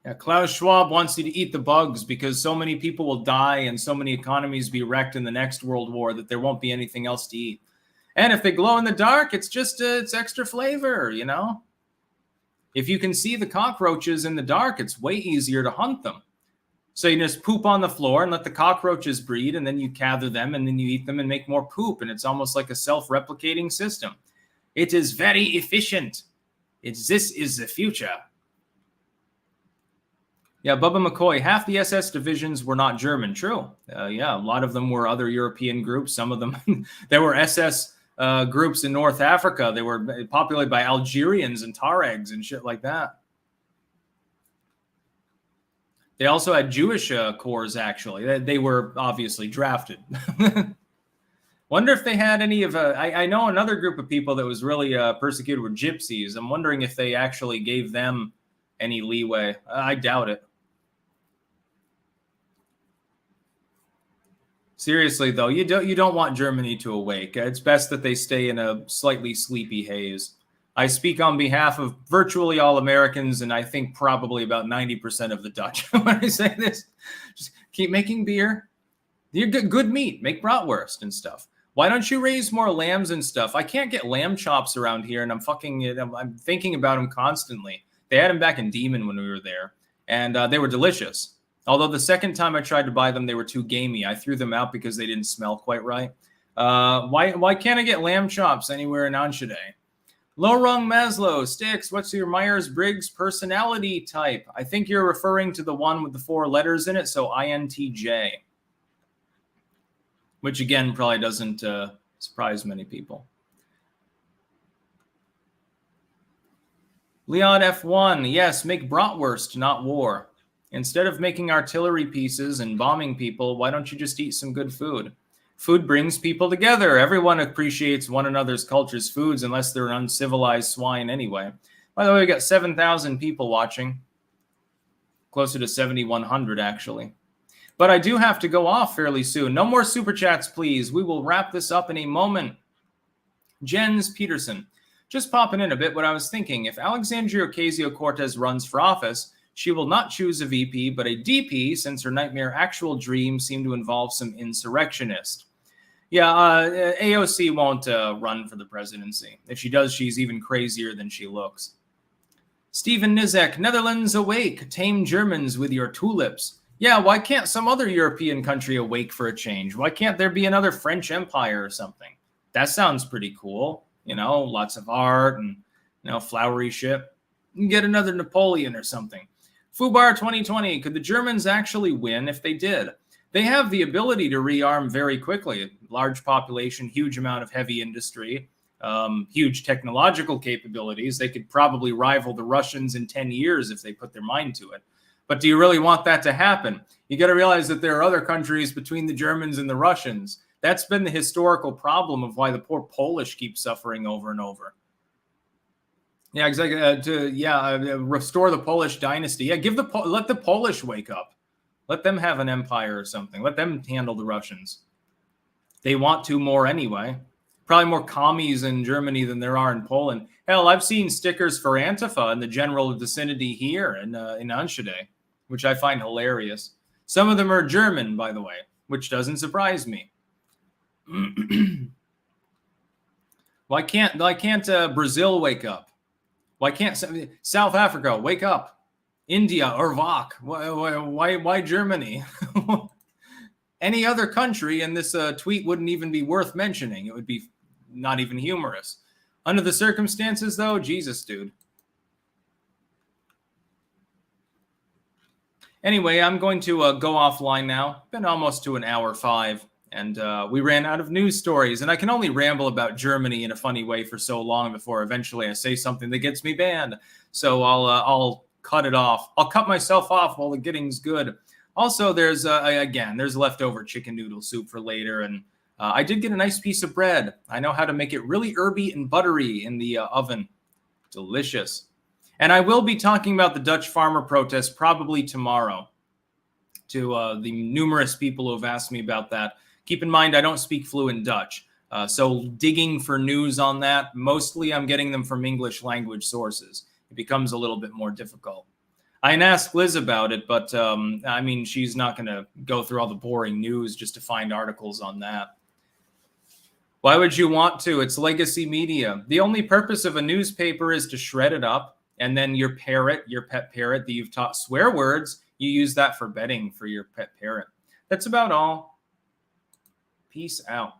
Yeah, Klaus Schwab wants you to eat the bugs because so many people will die and so many economies be wrecked in the next world war that there won't be anything else to eat. And if they glow in the dark, it's just it's extra flavor, you know? If you can see the cockroaches in the dark, it's way easier to hunt them. So you just poop on the floor and let the cockroaches breed, and then you gather them, and then you eat them and make more poop, and it's almost like a self-replicating system. It is very efficient. This is the future. Yeah, Bubba McCoy, half the SS divisions were not German. True. Yeah, a lot of them were other European groups. Some of them, there were SS groups in North Africa. They were populated by Algerians and Tuaregs and shit like that. They also had Jewish cores, actually. They were obviously drafted. Wonder if they had any of... I know another group of people that was really persecuted were gypsies. I'm wondering if they actually gave them any leeway. I doubt it. Seriously, though, you don't want Germany to awake. It's best that they stay in a slightly sleepy haze. I speak on behalf of virtually all Americans, and I think probably about 90% of the Dutch when I say this. Just keep making beer. You get good meat. Make bratwurst and stuff. Why don't you raise more lambs and stuff? I can't get lamb chops around here, and I'm thinking about them constantly. They had them back in Demon when we were there, and they were delicious. Although the second time I tried to buy them, they were too gamey. I threw them out because they didn't smell quite right. Why can't I get lamb chops anywhere in Enschede? Low rung Maslow, Sticks, what's your Myers-Briggs personality type? I think you're referring to the one with the 4 letters in it, so INTJ. Which, again, probably doesn't surprise many people. Leon F1, yes, make bratwurst, not war. Instead of making artillery pieces and bombing people, why don't you just eat some good food? Food brings people together. Everyone appreciates one another's culture's foods unless they're an uncivilized swine anyway. By the way, we got 7,000 people watching. Closer to 7,100, actually. But I do have to go off fairly soon. No more super chats, please. We will wrap this up in a moment. Jens Peterson. Just popping in a bit what I was thinking. If Alexandria Ocasio-Cortez runs for office, she will not choose a VP, but a DP, since her nightmare actual dreams seem to involve some insurrectionist. Yeah, AOC won't run for the presidency. If she does, she's even crazier than she looks. Stephen Nizek, Netherlands awake. Tame Germans with your tulips. Yeah, why can't some other European country awake for a change? Why can't there be another French Empire or something? That sounds pretty cool. You know, lots of art and, you know, flowery ship. You can get another Napoleon or something. Fubar 2020, could the Germans actually win if they did? They have the ability to rearm very quickly. Large population, huge amount of heavy industry, huge technological capabilities. They could probably rival the Russians in 10 years if they put their mind to it. But do you really want that to happen? You got to realize that there are other countries between the Germans and the Russians. That's been the historical problem of why the poor Polish keep suffering over and over. Yeah, exactly. Restore the Polish dynasty. Yeah, let the Polish wake up. Let them have an empire or something. Let them handle the Russians. They want to more anyway. Probably more commies in Germany than there are in Poland. Hell, I've seen stickers for Antifa in the general vicinity here in Enschede, which I find hilarious. Some of them are German, by the way, which doesn't surprise me. Why can't Brazil wake up? Why can't South Africa wake up? India or VOC? Why Germany? Any other country, and this tweet wouldn't even be worth mentioning. It would be not even humorous. Under the circumstances, though, Jesus, dude. Anyway, I'm going to go offline now. Been almost to an hour 5, and we ran out of news stories. And I can only ramble about Germany in a funny way for so long before eventually I say something that gets me banned. So I'll cut it off. I'll cut myself off while the getting's good. Also, there's leftover chicken noodle soup for later, and I did get a nice piece of bread. I know how to make it really herby and buttery in the oven. Delicious. And I will be talking about the Dutch farmer protest probably tomorrow to the numerous people who have asked me about that. Keep in mind, I don't speak fluent Dutch. So digging for news on that, mostly I'm getting them from English language sources. It becomes a little bit more difficult. I asked Liz about it, but I mean, she's not going to go through all the boring news just to find articles on that. Why would you want to? It's legacy media. The only purpose of a newspaper is to shred it up, and then your pet parrot that you've taught swear words, you use that for bedding for your pet parrot. That's about all. Peace out.